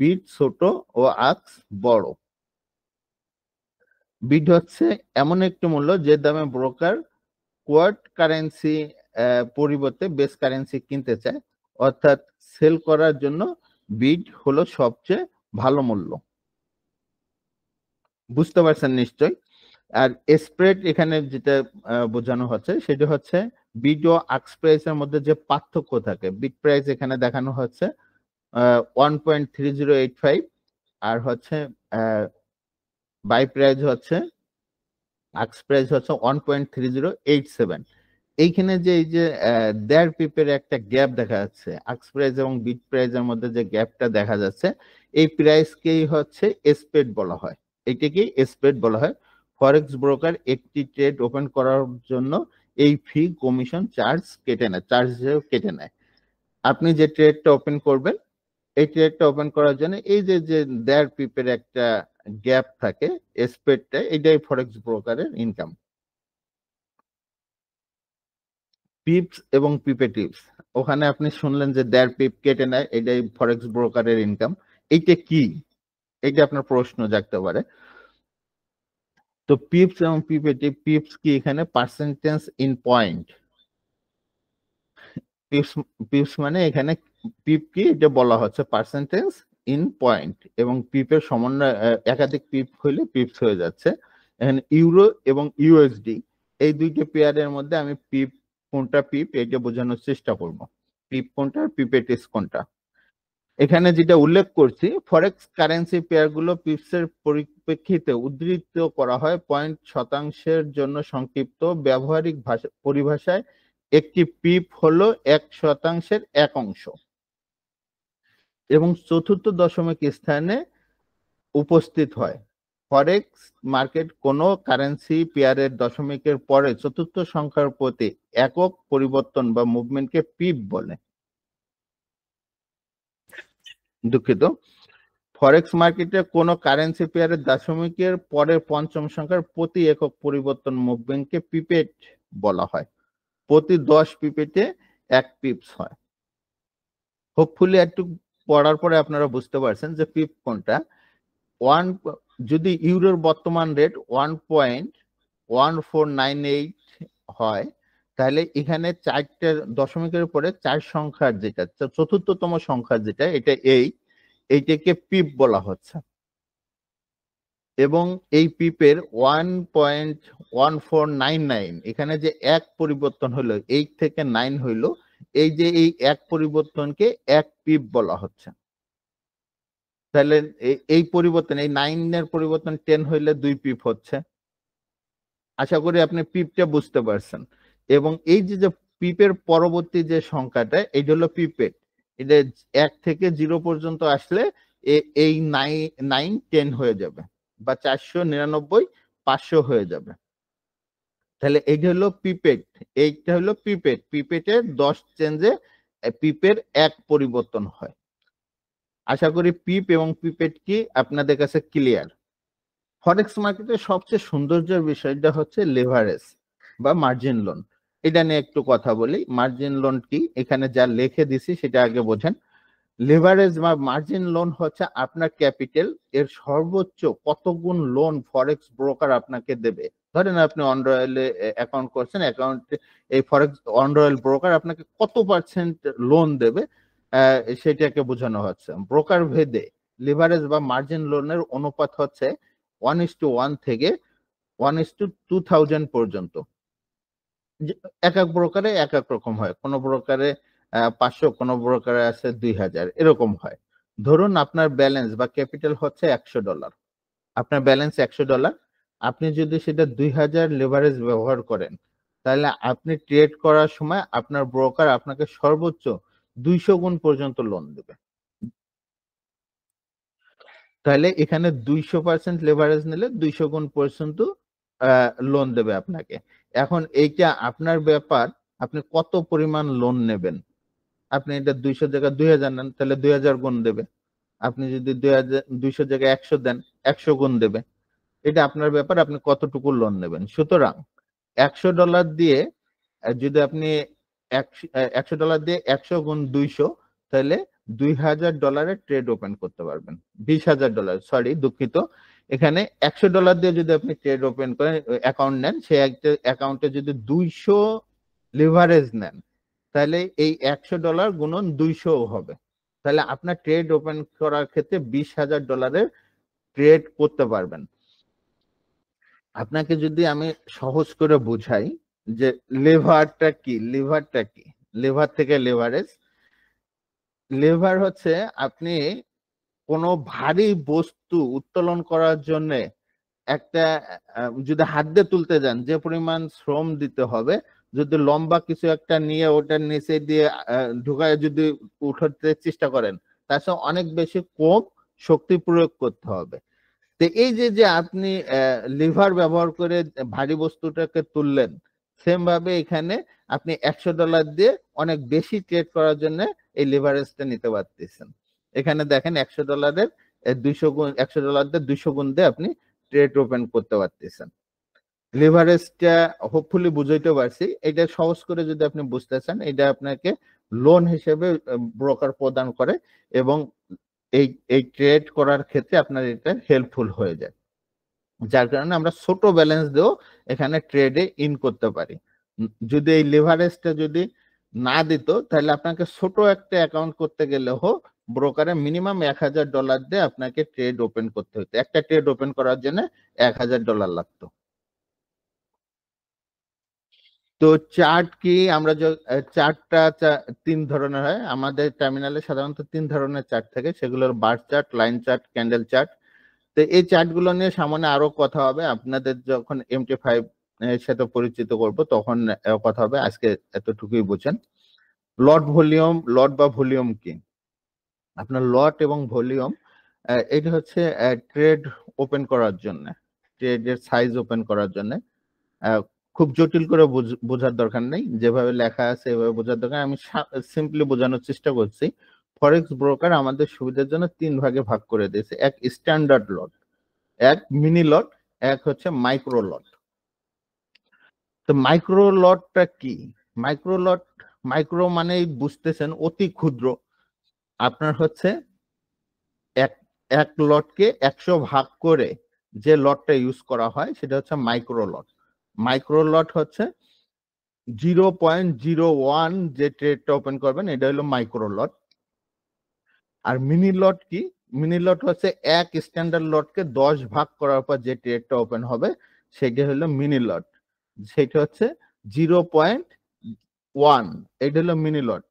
বিট ছোট ও আক্স বড়। বিট হচ্ছে এমন একটি মূল্য যে দামে ব্রোকার কোয়ার্ট কারেন্সি পরিবর্তে বেস কারেন্সি কিনতে চায়, অর্থাৎ সেল করার জন্য বিট হলো সবচেয়ে ভালো মূল্য। বুঝতে পারছেন নিশ্চয়। আর স্প্রেড এখানে যেটা বোঝানো হচ্ছে সেটা হচ্ছে বিট ও আক্স প্রাইসের মধ্যে যে পার্থক্য থাকে। বিট প্রাইস এখানে দেখানো হচ্ছে 1.3085 আর হচ্ছে বাই প্রাইস হচ্ছে আক্স প্রাইস হচ্ছে 1.3087। এইখানে যে এই যে 1.5 পিপের একটা গ্যাপ দেখা যাচ্ছে, আক্স প্রাইস এবং বিট প্রাইসের মধ্যে যে গ্যাপটা দেখা যাচ্ছে, এই প্রাইসকেই হচ্ছে স্প্রেড বলা হয়। এটাকেই স্প্রেড বলা হয়। ফরেক্স ব্রোকার একটি ট্রেড ওপেন করার জন্য এই ফি, কমিশন, চার্জ হিসেবে কেটে নেয়। আপনি যে ট্রেডটা ওপেন করবেন, এই ট্রেডটা ওপেন করার জন্য এই যে 1.5 পিপের একটা গ্যাপ থাকে, স্প্রেডটা, এটাই ফরেক্স ব্রোকারের ইনকাম। পিপস এবং পিপে টিপস, ওখানে আপনি শুনলেন যে 1.5 পিপ কেটে নেয়, এটাই ফরেক্স ব্রোকারের ইনকাম। এইটা কি? এটা আপনার প্রশ্ন জাগতে পারে। তো পিপস এবং পিপে টিপ, পিপস কি এখানে percentage in point. Pips pips মানে এখানে পিপ কি এটা বলা হচ্ছে পার্সেন্টেজ ইন পয়েন্ট, এবং পিপের সমন্বয় একাধিক পিপ হইলে পিপস হয়ে যাচ্ছে। এখানে ইউরো এবং ইউএসডি এই দুইটা পেয়ারের মধ্যে আমি পিপ কোনটা পিপ এটা বোঝানোর চেষ্টা করব। পিপ কোনটা, পিপেটিস কোনটা। এখানে যেটা উল্লেখ করছি, ফরেক্স কারেন্সি পেয়ারগুলো পিপসের পরিপ্রেক্ষিতে উদ্ধৃত করা হয় পয়েন্ট শতাংশের জন্য সংক্ষিপ্ত। ব্যবহারিক পরিভাষায় একটি পিপ হলো 1% 1 অংশ এবং চতুর্থ দশমিক স্থানে উপস্থিত হয়। ফরেক্স মার্কেট কোনো কারেন্সি পেয়ারের দশমিকের পরে চতুর্থ সংখ্যার প্রতি একক পরিবর্তন বা মুভমেন্টকে পিপ বলে। দুঃখিত, ফরেক্স মার্কেটে কোনো কারেন্সি পেয়ারের দশমিকের পরের পঞ্চম সংখ্যার প্রতি একক পরিবর্তন মুভমেন্টকে পিপেট বলা হয়। প্রতি 10 পিপেটে 1 পিপস হয়। হোপফুলি একটু পড়ার পরে আপনারা বুঝতে পারছেন যে পিপ কোনটা। যদি ইউরোর বর্তমান রেট 1.1498 হয়, তাহলে এখানে 4টে দশমিকের উপরে 4 সংখ্যার যেটা চতুর্থতম সংখ্যা যেটা এটা এইটাকে পিপ বলা হচ্ছে। এবং এই পিপের 1.1499 এখানে যে 1 পরিবর্তন হলো, 8 থেকে 9 হইলো, এই যে এই 1 পরিবর্তনকে 1 পিপ বলা হচ্ছে। তাহলে এই পরিবর্তন, এই 9 এর পরিবর্তন 10 হইলে 2 পিপ হচ্ছে। আশা করি আপনি পিপটা বুঝতে পারছেন। এবং এই যে পিপের পরবর্তী যে সংখ্যাটা, এটা হলো পিপেট। এটা 1 থেকে 0 পর্যন্ত আসলে এই 9 10 হয়ে যাবে, বা 499 500 হয়ে যাবে। তাহলে এইটা হলো পিপেট, এইটা হলো পিপেট। পিপেটের 10 চেঞ্জে পিপের 1 পরিবর্তন হয়। আশা করি পিপ এবং পিপেট কি আপনাদের কাছে ক্লিয়ার। ফরেক্স মার্কেটের সবচেয়ে সৌন্দর্যের বিষয়টা হচ্ছে লেভারেজ বা মার্জিন লোন। এটা নিয়ে একটু কথা বলি। মার্জিন লোন কি, এখানে যা লিখে দিছি সেটা আগে বোঝেন। লেভারেজ বা মার্জিন লোন হচ্ছে আপনার ক্যাপিটাল এর সর্বোচ্চ কত গুণ লোন ফরেক্স ব্রোকার আপনাকে দেবে। ধরেন আপনি অন রয়েলে অ্যাকাউন্ট করছেন, অ্যাকাউন্টে এই ফরেক্স অন রয়েল ব্রোকার আপনাকে কত পার্সেন্ট লোন দেবে, সেটাকে বোঝানো হচ্ছে। ব্রোকার ভেদে লিভারেজ বা মার্জিন লোনের অনুপাত হচ্ছে 1:1 থেকে 1:2000 পর্যন্ত। এক এক ব্রোকারে এক এক রকম হয়, কোন ব্রোকারে 500, কোন ব্রোকারে আছে 2000, এরকম হয়। ধরুন আপনার ব্যালেন্স বা ক্যাপিটাল হচ্ছে $100, আপনার ব্যালেন্স $100, আপনি যদি সেটা 2000 লেভারেজ ব্যবহার করেন, তাহলে আপনি ট্রেড করার সময় আপনার ব্রোকার আপনাকে সর্বোচ্চ 200 গুণ পর্যন্ত লোন দেবে। তাহলে এখানে 200% লেভারেজ নিলে 200 গুণ পর্যন্ত লোন দেবে আপনাকে। এখন এইটা আপনার ব্যাপার, আপনি কত পরিমাণ লোন নেবেন। আপনি এটা 200 জায়গায় 2000 নেন, তাহলে 2000 গুণ দেবে। আপনি যদি 200 জায়গায় 100 দেন, 100 গুণ দেবে। এটা আপনার ব্যাপার, আপনি কতটুকু লোন নেবেন। সুতরাং $100 দিয়ে যদি আপনি $100 দিয়ে 100 গুণ 200, তাহলে $2000 ট্রেড ওপেন করতে পারবেন। $20,000, সরি দুঃখিত। এখানে $100 দিয়ে যদি আপনি ট্রেড ওপেন করেন, অ্যাকাউন্ট নেন, সেই অ্যাকাউন্টে যদি 200 লিভারেজ নেন, তাহলে এই $100 গুণন 200 হবে। তাহলে আপনার ট্রেড ওপেন করার ক্ষেত্রে $20,000 ট্রেড করতে পারবেন। আপনাকে যদি আমি সহজ করে বুঝাই যে লেভারটা কি, লেভার থেকে লেভারেজ। লেভার হচ্ছে আপনি কোনো ভারী বস্তু উত্তোলন করার জন্য একটা যদি হাত দিয়ে তুলতে যান, যে পরিমাণ শ্রম দিতে হবে, যদি লম্বা কিছু একটা নিয়ে ওটার নিচে দিয়ে ঢুকায় যদি উঠাতে চেষ্টা করেন, তার সাথে অনেক বেশি কম শক্তি প্রয়োগ করতে হবে। তো এই যে আপনি লিভার ব্যবহার করে ভারী বস্তুটাকে তুললেন, সেম ভাবে এখানে আপনি $100 দিয়ে অনেক বেশি ট্রেড করার জন্য এই লিভারেজটা নিতে পারতেছেন। এখানে দেখেন $100 200 গুণ, $100 দিয়ে 200 গুণ দিয়ে আপনি ট্রেড ওপেন করতে পারতেছেন। লিভারেজটা হোপফুলি বুঝাইতে পারছি। এটা সহজ করে যদি আপনি বুঝতে চান, এটা আপনাকে লোন হিসেবে ব্রোকার প্রদান করে এবং এই ট্রেড করার ক্ষেত্রে আপনার এটা হেল্পফুল হয়ে যায়। যার কারণে আমরা ছোট ব্যালেন্স দিয়েও এখানে ট্রেডে ইন করতে পারি। যদি এই লিভারেজটা যদি না দিত, তাহলে আপনাকে ছোট একটা অ্যাকাউন্ট করতে গেলেও ব্রোকারে মিনিমাম $1000 দিয়ে আপনাকে ট্রেড ওপেন করতে হতো। একটা ট্রেড ওপেন করার জন্য $1000 লাগতো। তো চার্ট কি, আমরা চার্টটা 3 ধরনের হয় আমাদের টার্মিনালে। সাধারণত 3 ধরনের চার্ট থাকে, সেগুলোর bar chart, line chart, candle chart. তো এই চার্টগুলো নিয়ে সামনে আরো কথা হবে, আপনাদের যখন MT5 এর সাথে পরিচিত করব তখন কথা হবে। আজকে এতটুকুই বুঝেন। লট বা ভলিউম কি, আপনার লট এবং ভলিউম, এটা হচ্ছে ট্রেড ওপেন করার জন্য, ট্রেডের সাইজ ওপেন করার জন্য। খুব জটিল করে বোঝার দরকার নেই, যেভাবে লেখা আছে এভাবে বোঝার দরকার। আমি সিম্পলি বোঝানোর চেষ্টা করছি। ফরেক্স ব্রোকার আমাদের সুবিধার জন্য 3 ভাগে ভাগ করে দিয়েছে। এক স্ট্যান্ডার্ড লট, এক মিনি লট, এক হচ্ছে মাইক্রো লট। তো মাইক্রো লটটা কি? মাইক্রো মানেই বুঝতেছেন অতি ক্ষুদ্র। আপনার হচ্ছে এক লটকে 100 ভাগ করে যে লটটা ইউজ করা হয় সেটা হচ্ছে মাইক্রো লট। মাইক্রো লট হচ্ছে 0.01 যে ট্রেডটা ওপেন করবেন এটা হলো মাইক্রো লট। আর মিনি লট কি? মিনি লট হচ্ছে এক স্ট্যান্ডার্ড লটকে 10 ভাগ করার পর যে ট্রেডটা ওপেন হবে সেটা হলো মিনি লট। সেটা হচ্ছে 0.1, এটা হলো মিনি লট।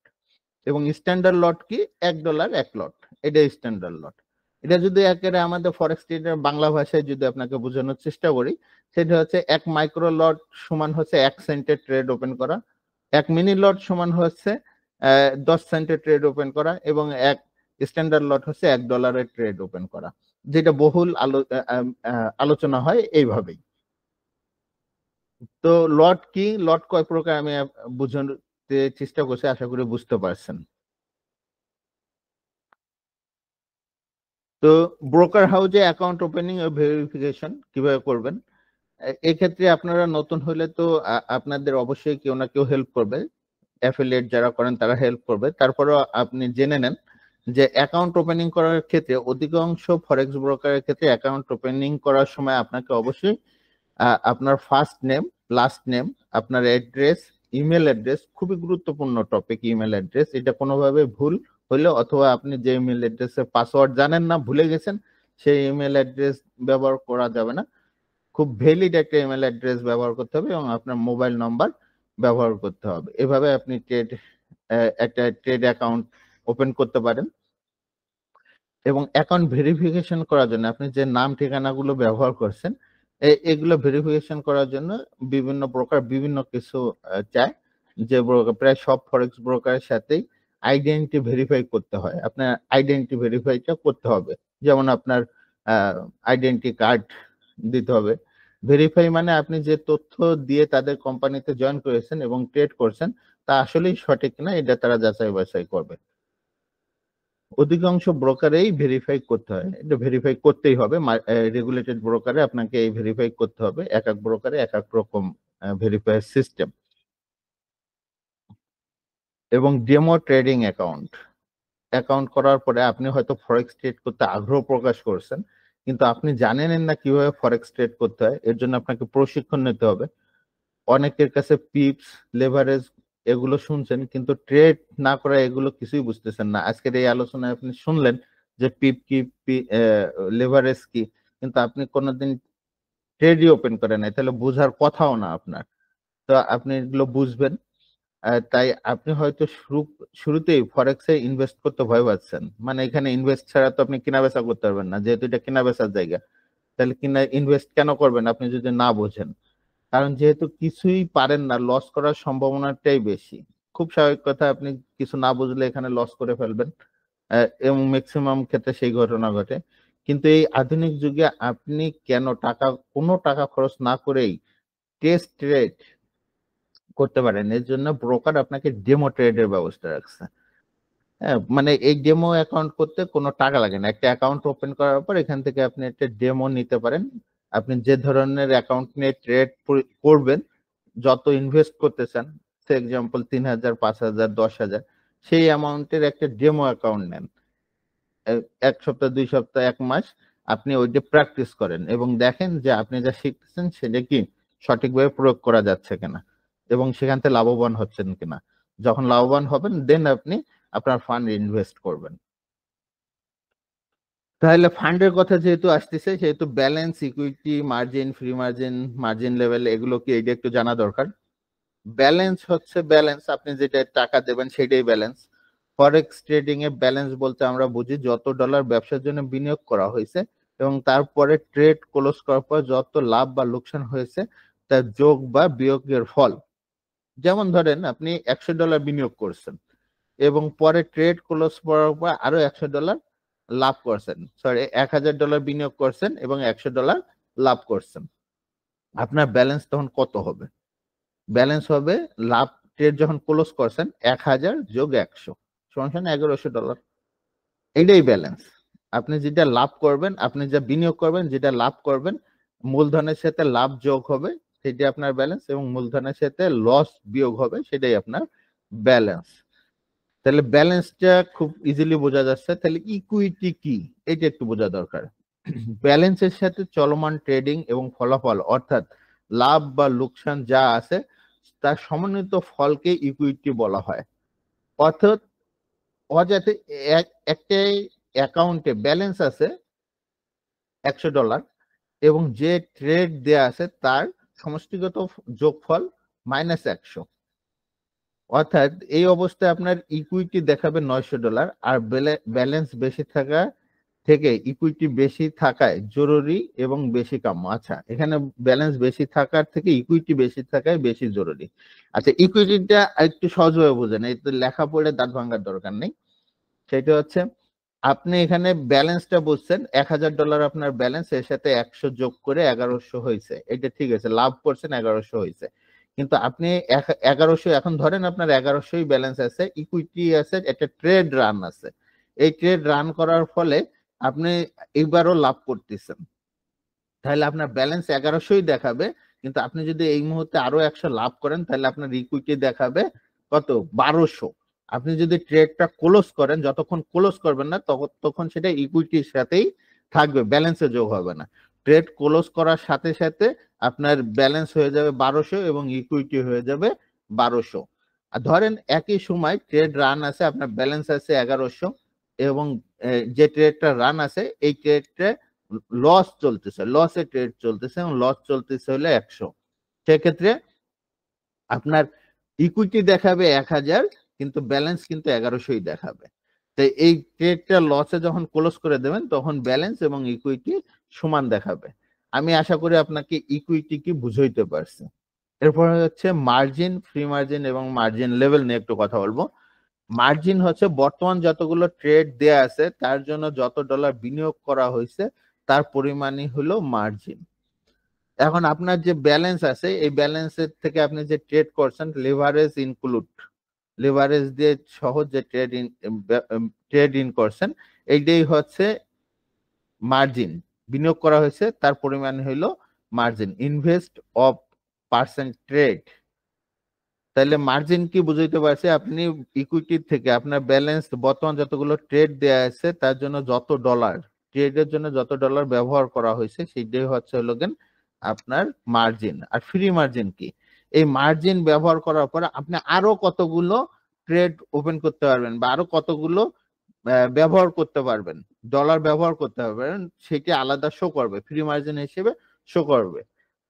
এবং স্ট্যান্ডার্ড লট কি? $1 এক লট, এটা স্ট্যান্ডার্ড লট। এটা যদি একেবারে আমাদের ফরেক্স ট্রেডের বাংলা ভাষায় যদি আপনাকে বোঝানোর চেষ্টা করি, সেটা হচ্ছে এক মাইক্রো লট সমান হচ্ছে 1 সেন্টের ট্রেড ওপেন করা, এক মিনি লট সমান হচ্ছে 10 সেন্টের ট্রেড ওপেন করা, এবং এক স্ট্যান্ডার্ড লট হচ্ছে $1 ট্রেড ওপেন করা, যেটা বহুল আলোচনা হয় এইভাবেই। তো লট কি, লট কয় প্রকার আমি বোঝাতে চেষ্টা করছি, আশা করি বুঝতে পারছেন। তো ব্রোকার হাউসে অ্যাকাউন্ট ওপেনিং ও ভেরিফিকেশন কিভাবে করবেন? এক্ষেত্রে আপনারা নতুন হলে তো আপনাদের অবশ্যই কেউ না কেউ হেল্প করবে, অ্যাফিলিয়েট যারা করেন তারা হেল্প করবে। তারপরেও আপনি জেনে নেন যে অ্যাকাউন্ট ওপেনিং করার ক্ষেত্রে অধিকাংশ ফরেক্স ব্রোকারের ক্ষেত্রে অ্যাকাউন্ট ওপেনিং করার সময় আপনাকে অবশ্যই আপনার ফার্স্ট নেম, লাস্ট নেম, আপনার অ্যাড্রেস, ইমেল অ্যাড্রেস, খুবই গুরুত্বপূর্ণ টপিক ইমেল অ্যাড্রেস। এটা কোনোভাবে ভুল হইলে অথবা আপনি যে ইমেল অ্যাড্রেসের পাসওয়ার্ড জানেন না, ভুলে গেছেন, সেই ইমেল অ্যাড্রেস ব্যবহার করা যাবে না। খুব ভ্যালিড একটা ইমেল অ্যাড্রেস ব্যবহার করতে হবে এবং আপনার মোবাইল নাম্বার ব্যবহার করতে হবে। এভাবে আপনি একটা ট্রেড অ্যাকাউন্ট ওপেন করতে পারেন। এবং অ্যাকাউন্ট ভেরিফিকেশন করার জন্য আপনি যে নাম ঠিকানাগুলো ব্যবহার করছেন এগুলো ভেরিফিকেশন করার জন্য বিভিন্ন ব্রোকার বিভিন্ন কিছু চায়। যে ব্রোকার প্রায় সব ফরেক্স ব্রোকারের সাথেই আইডেন্টি ভেরিফাই করতে হয়, আপনার আইডেন্টি ভেরিফাইটা করতে হবে। যেমন আপনার আইডেন্টি কার্ড দিতে হবে। ভেরিফাই মানে আপনি যে তথ্য দিয়ে তাদের কোম্পানিতে জয়েন করেছেন এবং ট্রেড করছেন তা আসলেই সঠিক কিনা এটা তারা যাচাই বাছাই করবে। অধিকাংশ ব্রোকারেই ভেরিফাই করতে হয়, এটা ভেরিফাই করতেই হবে। রেগুলেটেড ব্রোকারে আপনাকে এই ভেরিফাই করতে হবে। এক এক ব্রোকারে এক এক রকম ভেরিফাই সিস্টেম। এবং ডেমো ট্রেডিং অ্যাকাউন্ট অ্যাকাউন্ট করার পরে আপনি হয়তো ফরেক্স ট্রেড করতে আগ্রহ প্রকাশ করছেন, কিন্তু আপনি জানেন না কিভাবে ফরেক্স ট্রেড করতে হয়। এর জন্য আপনাকে প্রশিক্ষণ নিতে হবে। অনেকের কাছে পিপস, লেভারেজ এগুলো শুনছেন, কিন্তু ট্রেড না করা এগুলো কিছুই বুঝতেছেন না। আজকের এই আলোচনায় আপনি শুনলেন যে পিপ কি, লেভারেজ কি, কিন্তু আপনি কোনোদিন ট্রেডই ওপেন করেন নাই, তাহলে বোঝার কথাও না আপনার। তো আপনি এগুলো বুঝবেন। তাই আপনি হয়তো শুরুতেই ফরেক্সে ইনভেস্ট করতে ভয় পাচ্ছেন। মানে এখানে ইনভেস্ট ছাড়া তো আপনি কেনা বেচা করতে পারবেন না, যেহেতু এটা কেনা বেচার জায়গা। তাহলে ইনভেস্ট কেন করবেন আপনি যদি না বোঝেন? কারণ যেহেতু কিছুই পারেন না, লস করার সম্ভাবনাটাই বেশি। খুব স্বাভাবিক কথা, আপনি কিছু না বুঝলে এখানে লস করে ফেলবেন, এবং ম্যাক্সিমাম ক্ষেত্রে সেই ঘটনা ঘটে। কিন্তু এই আধুনিক যুগে আপনি কেন কোনো টাকা খরচ না করেই টেস্ট ট্রেড করতে পারেন, এর জন্য ব্রোকার আপনাকে ডেমো ট্রেডের ব্যবস্থা রাখছে। হ্যাঁ, মানে এই ডেমো অ্যাকাউন্ট করতে কোনো টাকা লাগে না। একটা অ্যাকাউন্ট ওপেন করার পর এখান থেকে আপনি একটা ডেমো নিতে পারেন। আপনি যে ধরনের অ্যাকাউন্ট নিয়ে ট্রেড করবেন, যত ইনভেস্ট করতে চান, ফর এক্সাম্পল ৩,০০০, ৫,০০০, ১০,০০০, সেই অ্যামাউন্টের একটা ডেমো অ্যাকাউন্ট নেন। ১ সপ্তাহ, ২ সপ্তাহ, ১ মাস আপনি ওইটা প্র্যাকটিস করেন এবং দেখেন যে আপনি যা শিখতেছেন সেটা কি সঠিকভাবে প্রয়োগ করা যাচ্ছে কিনা এবং সেখান থেকে লাভবান হচ্ছেন কিনা। যখন লাভবান হবেন দেন আপনি আপনার ফান্ড ইনভেস্ট করবেন। তাহলে ফান্ডের কথা যেহেতু আসতেছে, সেহেতু balance, equity, margin, free margin, margin level এগুলো কি এটা একটু জানা দরকার। ব্যালেন্স হচ্ছে ব্যালেন্স, আপনি যেটা টাকা দেবেন সেটাই ব্যালেন্স। ফরেক্স ট্রেডিং এ ব্যালেন্স বলতে আমরা বুঝি যত ডলার ব্যবসার জন্য বিনিয়োগ করা হয়েছে এবং তারপরে ট্রেড ক্লোজ করার পর যত লাভ বা লোকসান হয়েছে তার যোগ বা বিয়োগের ফল। যেমন ধরেন আপনি $100 বিনিয়োগ করছেন এবং পরে ট্রেড ক্লোজ করার পর আরো $100 লাভ করছেন, সরি $1,000 বিনিয়োগ করছেন এবং $100 লাভ করছেন। আপনার ব্যালেন্স তখন কত হবে? ব্যালেন্স হবে, লাভ ট্রেড যখন ক্লোজ করছেন ১,০০০ যোগ ১০০ সমান $১,১০০। এটাই ব্যালেন্স। আপনি যেটা লাভ করবেন, আপনি যা বিনিয়োগ করবেন, যেটা লাভ করবেন, মূলধনের সাথে লাভ যোগ হবে সেটি আপনার ব্যালেন্স এবং মূলধনের সাথে লস বিয়োগ হবে সেটাই আপনার ব্যালেন্স। তাহলে ব্যালেন্সটা খুব ইজিলি বোঝা যাচ্ছে। তাহলে ইকুইটি কি এটা একটু বোঝা দরকার। ব্যালেন্সের সাথে চলমান ট্রেডিং এবং ফলাফল অর্থাৎ লাভ বা লোকসান যা আছে তার সমন্বিত ফলকে ইকুইটি বলা হয়। অর্থাৎ অযাতে একটা অ্যাকাউন্টে ব্যালেন্স আছে $100 এবং যে ট্রেড দেয়া আছে তার সমষ্টিগত যোগফল -100। অর্থাৎ এই অবস্থায় আপনার ইকুইটি দেখাবে $900 আর ব্যালেন্স বেশি থাকা থেকে ইকুইটি বেশি থাকায় জরুরি এবং বেশি কাম্য। আচ্ছা, এখানে ব্যালেন্স বেশি থাকার থেকে ইকুইটি বেশি থাকায় বেশি জরুরি। আচ্ছা, ইকুইটিটা একটু সহজভাবে বোঝেন, এই তো লেখা পড়ে দাঁত ভাঙার দরকার নেই। সেটা হচ্ছে আপনি এখানে ব্যালেন্সটা বুঝছেন, $1000 আপনার ব্যালেন্স, এর সাথে 100 যোগ করে 1100 হয়েছে, এটা ঠিক আছে, লাভ করছেন 1100 হয়েছে। কিন্তু আপনি 1100 এখন ধরেন আপনার 1100ই ব্যালেন্স আছে, ইকুইটি আছে, একটা ট্রেড রান আছে। এই ট্রেড রান করার ফলে আপনি এইবারও লাভ করতেছেন, তাহলে আপনার ব্যালেন্স 1100ই দেখাবে। কিন্তু আপনি যদি এই মুহূর্তে আরো 100 লাভ করেন তাহলে আপনার ইকুইটি দেখাবে কত? 1200। আপনি যদি ট্রেডটা ক্লোজ করেন, যতক্ষণ ক্লোজ করবেন না তখন সেটা ইকুইটির সাথেই থাকবে, ব্যালেন্সে যোগ হবে না। ট্রেড ক্লোজ করার সাথে সাথে আপনার ব্যালেন্স হয়ে যাবে 1200 এবং ইকুইটি হয়ে যাবে 1200। আর ধরেন একই সময় ট্রেড রান আছে, আপনার ব্যালেন্স আছে 1100 এবং যে ট্রেডটা রান আছে এই ট্রেডটা লস চলতেছে, লসে ট্রেড চলতেছে এবং লস চলতেছে হলে 100। সেক্ষেত্রে আপনার ইকুইটি দেখাবে 1000 কিন্তু ব্যালেন্স কিন্তু 1100ই দেখাবে। তাই এই ট্রেডটা লসে যখন ক্লোজ করে দেবেন তখন ব্যালেন্স এবং ইকুইটি সমান দেখাবে। আমি আশা করি আপনাকে ইকুইটি কি বুঝাইতে পারছি। এরপর হচ্ছে মার্জিন, ফ্রি মার্জিন এবং মার্জিন লেভেল নিয়ে একটু কথা বলবো। মার্জিন হচ্ছে বর্তমান যতগুলো ট্রেড দেয়া আছে তার জন্য যত ডলার বিনিয়োগ করা হয়েছে তার পরিমাণই হলো মার্জিন। এখন আপনার যে ব্যালেন্স আছে এই ব্যালেন্সের থেকে আপনি যে ট্রেড করছেন, লেভারেজ ইনক্লুড, লেভারেজ দিয়ে সহজ যে ট্রেড ইন করছেন এইটাই হচ্ছে মার্জিন। বিনিয়োগ করা হয়েছে তার পরিমাণ হলো margin. Invest of percent trade, তাহলে মার্জিন কি বুঝাইতে পারছি? আপনি ইকুইটি থেকে আপনার ব্যালেন্স বর্তমান যতগুলো ট্রেড দেয়া আছে তার জন্য যত ডলার, ট্রেডের জন্য যত ডলার ব্যবহার করা হয়েছে সেটাই হচ্ছে হলো আপনার মার্জিন। আর ফ্রি মার্জিন কি? এই মার্জিন ব্যবহার করার পরে আপনি আরো কতগুলো ট্রেড ওপেন করতে পারবেন বা আরো কতগুলো ব্যবহার করতে পারবেন, ডলার ব্যবহার করতে পারবেন, সেটি আলাদা শো করবে, ফ্রি মার্জিন হিসেবে শো করবে।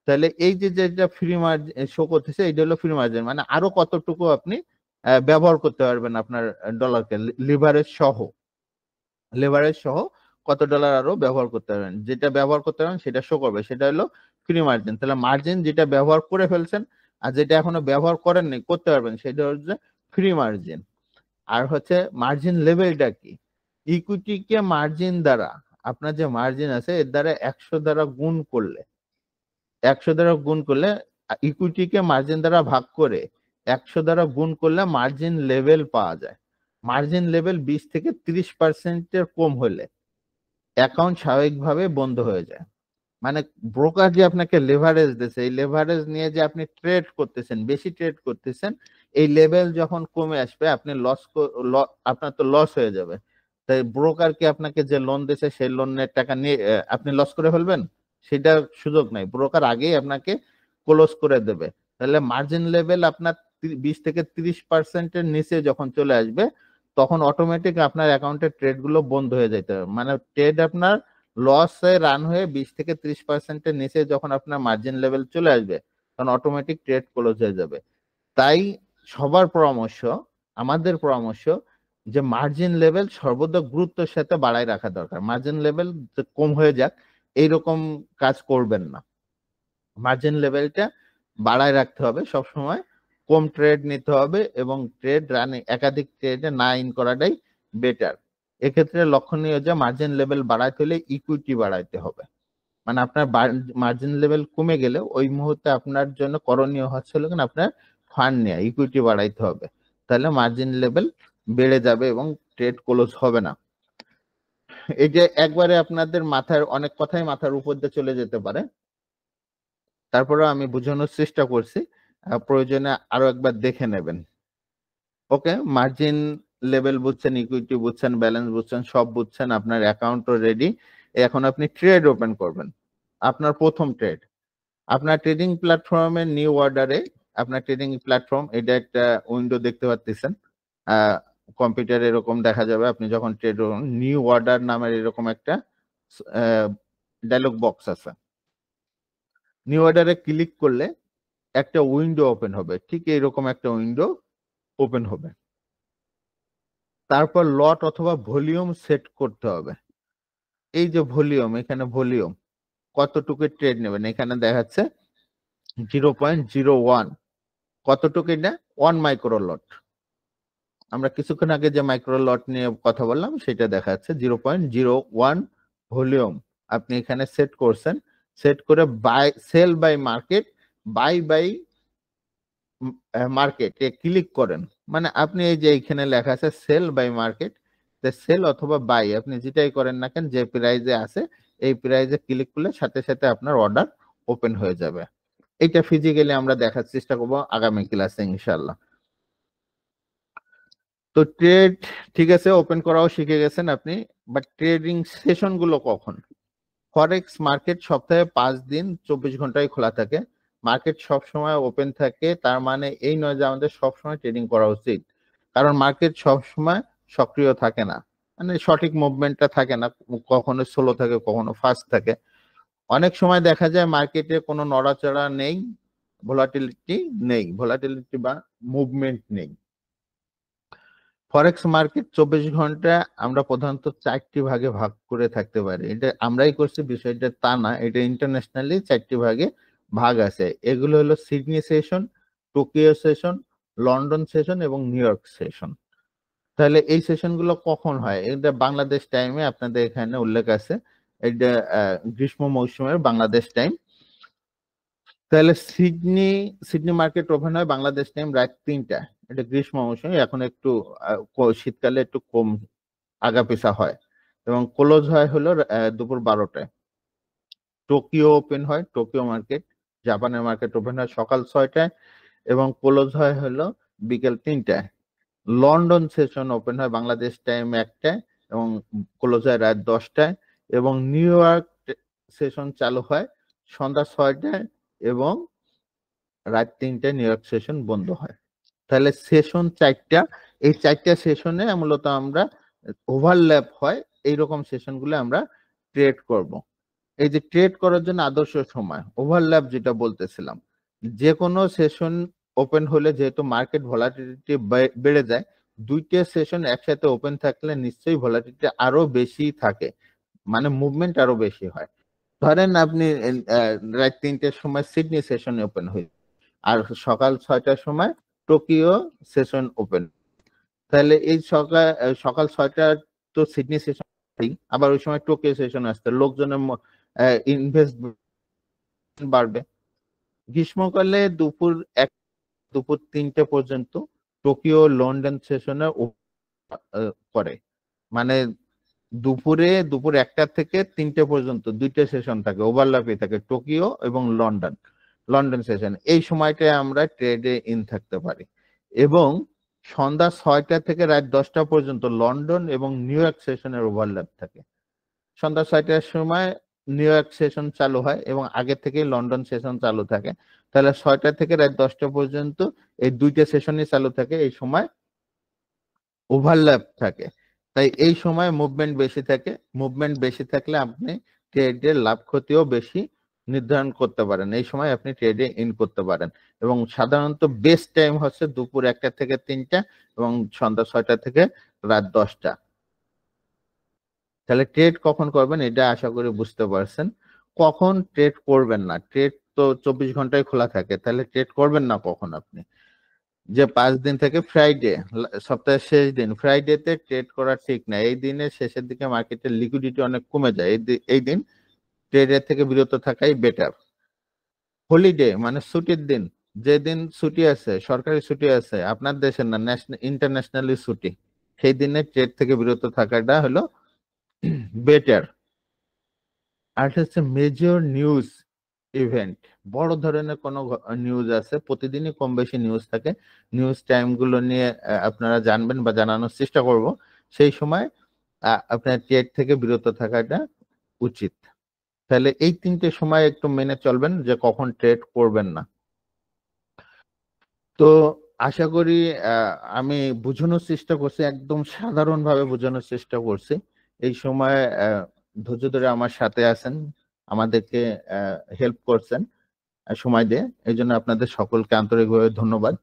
তাহলে এই যে যেটা ফ্রি মার্জিন শো করতেছে এটা হলো ফ্রি মার্জিন, মানে আরো কতটুকু আপনি ব্যবহার করতে পারবেন আপনার ডলারকে, লিভারেজ সহ, লেভারেজ সহ কত ডলার আরো ব্যবহার করতে পারবেন, যেটা ব্যবহার করতে পারবেন সেটা শো করবে, সেটা হলো ফ্রি মার্জিন। তাহলে মার্জিন যেটা ব্যবহার করে ফেলছেন আর যেটা এখনো ব্যবহার করেননি করতে পারবেন সেটা হচ্ছে ফ্রি মার্জিন। আর হচ্ছে মার্জিন লেভেলটা কি? ইকুইটিকে মার্জিন দ্বারা, আপনার যে মার্জিন আছে এর দ্বারা 100 দ্বারা গুণ করলে, 100 দ্বারা গুণ করলে, ইকুইটিকে মার্জিন দ্বারা ভাগ করে 100 দ্বারা গুণ করলে মার্জিন লেভেল পাওয়া যায়। মার্জিন লেভেল 20 থেকে 30% কম হলে অ্যাকাউন্ট স্বাভাবিকভাবে বন্ধ হয়ে যায়। মানে ব্রোকার যে আপনাকে লেভারেজ দিয়েছে, এই লেভারেজ নিয়ে যে আপনি ট্রেড করতেছেন, বেশি ট্রেড করতেছেন, এই লেভেল যখন কমে আসবে আপনি আপনার তো লস হয়ে যাবে। তাই ব্রোকার কি আপনাকে যে লোন দিয়েছে সেই লোনের টাকা নিয়ে আপনি লস করে ফেলবেন? সেটা সুযোগ নাই, ব্রোকার আগেই আপনাকে ক্লোজ করে দেবে। তাহলে মার্জিন লেভেল আপনার 20 থেকে 30%-এর নিচে যখন চলে আসবে তখন অটোমেটিক আপনার অ্যাকাউন্টের ট্রেড গুলো বন্ধ হয়ে যেতে হবে। মানে ট্রেড আপনার লসে রান হয়ে 20 থেকে 30%-এর নিচে যখন আপনার মার্জিন লেভেল চলে আসবে তখন অটোমেটিক ট্রেড ক্লোজ হয়ে যাবে। তাই সবার পরামর্শ, আমাদের পরামর্শ যে মার্জিন লেভেল সর্বদা গুরুত্বের সাথে বাড়ায় রাখা দরকার। মার্জিন লেভেল কম হয়ে যাক এইরকম কাজ করবেন না, মার্জিন লেভেলটা বাড়ায় রাখতে হবে সবসময়, কম ট্রেড নিতে হবে এবং ট্রেড রানে একাধিক ট্রেডে না ইন করাটাই বেটার। এক্ষেত্রে লক্ষণীয় যে মার্জিন লেভেল বাড়াইতে হলে ইকুইটি বাড়াইতে হবে। মানে আপনার মার্জিন লেভেল কমে গেলে ওই মুহূর্তে আপনার জন্য করণীয় হচ্ছে হলো আপনার ফান্ড নেওয়া, ইকুইটি বাড়াইতে হবে, তাহলে মার্জিন লেভেল বেড়ে যাবে এবং ট্রেড ক্লোজ হবে না। এই যে একবারে আপনাদের মাথার অনেক কথাই মাথার উপর দিয়ে চলে যেতে পারে, তারপরেও আমি বোঝানোর চেষ্টা করছি, প্রয়োজনে আরো একবার দেখে নেবেন। ওকে, মার্জিন লেভেল বুঝছেন, ইকুইটি বুঝছেন, ব্যালেন্স বুঝছেন, সব বুঝছেন, আপনার অ্যাকাউন্টও রেডি। এখন আপনি ট্রেড ওপেন করবেন। আপনার প্রথম ট্রেড আপনার ট্রেডিং প্ল্যাটফর্মের নিউ অর্ডারে, আপনার ট্রেডিং প্ল্যাটফর্ম এটা একটা উইন্ডো দেখতে পাচ্ছেন, কম্পিউটারে এরকম দেখা যাবে। আপনি যখন ট্রেড নিউ অর্ডার নামের এরকম একটা ডায়লগ বক্স আছে, নিউ অর্ডারে ক্লিক করলে একটা উইন্ডো ওপেন হবে, ঠিক এইরকম একটা উইন্ডো ওপেন হবে। তারপর লট অথবা ভলিউম সেট করতে হবে। এই যে ভলিউম, এখানে ভলিউম কতটুকু ট্রেড নেবেন এখানে দেখাচ্ছে 0.01। কতটুকু এটা? 1 মাইক্রো লট। আমরা কিছুক্ষণ আগে যে মাইক্রো লট নিয়ে কথা বললাম সেটা দেখাচ্ছে 0.01 ভলিউম। আপনি এখানে সেট করছেন, সেট করে buy sell buy market, buy buy মার্কেটে ক্লিক করেন। মানে আপনি এই যে এখানে লেখা আছে সেল বাই মার্কেট, সেল অথবা বাই আপনি যেটাই করেন না কেন, যে প্রাইজে আছে এই প্রাইজে ক্লিক করলে সাথে সাথে আপনার অর্ডার ওপেন হয়ে যাবে। এটা ফিজিক্যালি আমরা দেখার চেষ্টা করবো আগামী ক্লাসে ইনশাল্লাহ। তো ট্রেড ঠিক আছে, ওপেন করাও শিখে গেছেন আপনি, বাট ট্রেডিং সেশন গুলো কখন? ফরেক্স মার্কেট সপ্তাহে 5 দিন 24 ঘন্টায় খোলা থাকে। মার্কেট সব সময় ওপেন থাকে, তার মানে এই নয় যে আমাদের সব সময় ট্রেডিং করা উচিত, কারণ মার্কেট সব সময় সক্রিয় থাকে না, মানে সঠিক মুভমেন্টটা থাকে না, কখনো স্লো থাকে কখনো ফাস্ট থাকে। অনেক সময় দেখা যায় মার্কেটে কোনো নড়াচড়া নেই, ভোলাটিলিটি বা মুভমেন্ট নেই। ফরেক্স মার্কেট 24 ঘন্টা আমরা প্রধানত 4টি ভাগে ভাগ করে থাকতে পারি। এটা আমরাই করছি বিষয়টা তা না, এটা ইন্টারন্যাশনালি 4টি ভাগে ভাগ আছে। এগুলো হলো Sydney session, Tokyo session, London session এবং নিউ ইয়র্ক সেশন। তাহলে এই সেশন গুলো কখন হয়? এটা বাংলাদেশ টাইমে আপনাদের এখানে উল্লেখ আছে, এটা গ্রীষ্ম মৌসুমের বাংলাদেশ টাইম। তাহলে সিডনি মার্কেট ওপেন হয় বাংলাদেশ টাইম রাত 3টা, এটা গ্রীষ্ম মৌসুমে। এখন একটু শীতকালে একটু কম আগাপিছা হয়, এবং ক্লোজ হয় হলো দুপুর 12টায়। টোকিও ওপেন হয়, টোকিও মার্কেট, জাপানের মার্কেট ওপেন হয় সকাল 6টায় এবং ক্লোজ হয় হলো বিকেল 3টায়। লন্ডন সেশন ওপেন হয় বাংলাদেশ টাইম 1টায় এবং ক্লোজ হয় রাত 10টায়, এবং নিউ ইয়র্ক সেশন চালু হয় সন্ধ্যা 6টায় এবং রাত 3টায় নিউ ইয়র্ক সেশন বন্ধ হয়। তাহলে সেশন 4টা, এই 4টা সেশনে মূলত আমরা ওভারল্যাপ হয় এইরকম সেশনগুলো আমরা ট্রেড করব। এই যে ট্রেড করার জন্য আদর্শ সময় ওভারল্যাপ যেটা বলতেছিলাম, যে কোনো সেশন ওপেন হলে যেহেতু মার্কেট ভলাটিলিটি বেড়ে যায়, 2টা সেশন একসাথে ওপেন থাকলে নিশ্চয়ই ভলাটিলিটি আরো বেশি থাকে, মানে মুভমেন্ট আরো বেশি হয়। ধরেন আপনি রাত 3টার সময় সিডনি সেশন ওপেন হয়ে, আর সকাল 6টার সময় টোকিও সেশন ওপেন, তাহলে এই সকাল 6টা তো সিডনি সেশন, আবার ওই সময় টোকিও সেশন আসতে লোকজনের ইনভেস্ট বাড়বে। গ্রীষ্মকালে দুপুর 3টে পর্যন্ত টোকিও লন্ডন সেশনে করে, মানে দুপুর 1টা থেকে 3টে পর্যন্ত 2টে সেশন থাকে, ওভারল্যাপে থাকে টোকিও এবং লন্ডন সেশন। এই সময়টায় আমরা ট্রেডে ইন থাকতে পারি। এবং সন্ধ্যা 6টা থেকে রাত 10টা পর্যন্ত লন্ডন এবং নিউ ইয়র্ক সেশনের ওভারল্যাপ থাকে। সন্ধ্যা 6টার সময় নিউ ইয়র্ক সেশন চালু হয় এবং আগে থেকে লন্ডন সেশন চালু থাকে। তাহলে 6টা থেকে রাত 10টা পর্যন্ত এই 2টে সেশনই চালু থাকে, এই সময় ওভারল্যাপ থাকে। তাই এই সময় মুভমেন্ট বেশি থাকে, মুভমেন্ট বেশি থাকলে আপনি ট্রেডের লাভ ক্ষতিও বেশি নির্ধারণ করতে পারেন, এই সময় আপনি ট্রেডে ইন করতে পারেন। এবং সাধারণত বেস্ট টাইম হচ্ছে দুপুর 1টা থেকে 3টা এবং সন্ধ্যা 6টা থেকে রাত 10টা। তাহলে ট্রেড কখন করবেন এটা আশা করি বুঝতে পারছেন। কখন ট্রেড করবেন না? ট্রেড তো 24 ঘন্টায় খোলা থাকে, তাহলে ট্রেড করবেন না কখন আপনি? যে 5 দিন থেকে ফ্রাইডে, সপ্তাহের শেষ দিন ফ্রাইডেতে ট্রেড করা ঠিক না। এই দিনের শেষের দিকে মার্কেটের লিকুইডিটি অনেক কমে যায়, এই দিন ট্রেডের থেকে বিরত থাকাই বেটার। হলিডে মানে ছুটির দিন, যেদিন ছুটি আছে, সরকারি ছুটি আছে, আপনার দেশের না, ন্যাশনাল ইন্টারন্যাশনালি ছুটি, সেই দিনে ট্রেড থেকে বিরত থাকাটা হলো বেটার। আর হচ্ছে মেজর নিউজ ইভেন্ট, বড় ধরনের কোনো নিউজ আছে, প্রতিদিনই কম বেশি নিউজ থাকে। নিউজ টাইম গুলো নিয়ে আপনারা জানবেন বা জানানোর চেষ্টা করব। সেই সময় আপনার ট্রেড থেকে বিরত থাকাটা উচিত। তাহলে এই ৩ টে সময় একটু মেনে চলবেন যে কখন ট্রেড করবেন না। তো আশা করি আমি বুঝানোর চেষ্টা করছি, একদম সাধারণভাবে বোঝানোর চেষ্টা করছি। এই সময়ে ধৈর্য ধরে আমার সাথে আছেন, আমাদেরকে হেল্প করছেন সময় দিয়ে। এজন্য আপনাদের সকলকে আন্তরিকভাবে ধন্যবাদ।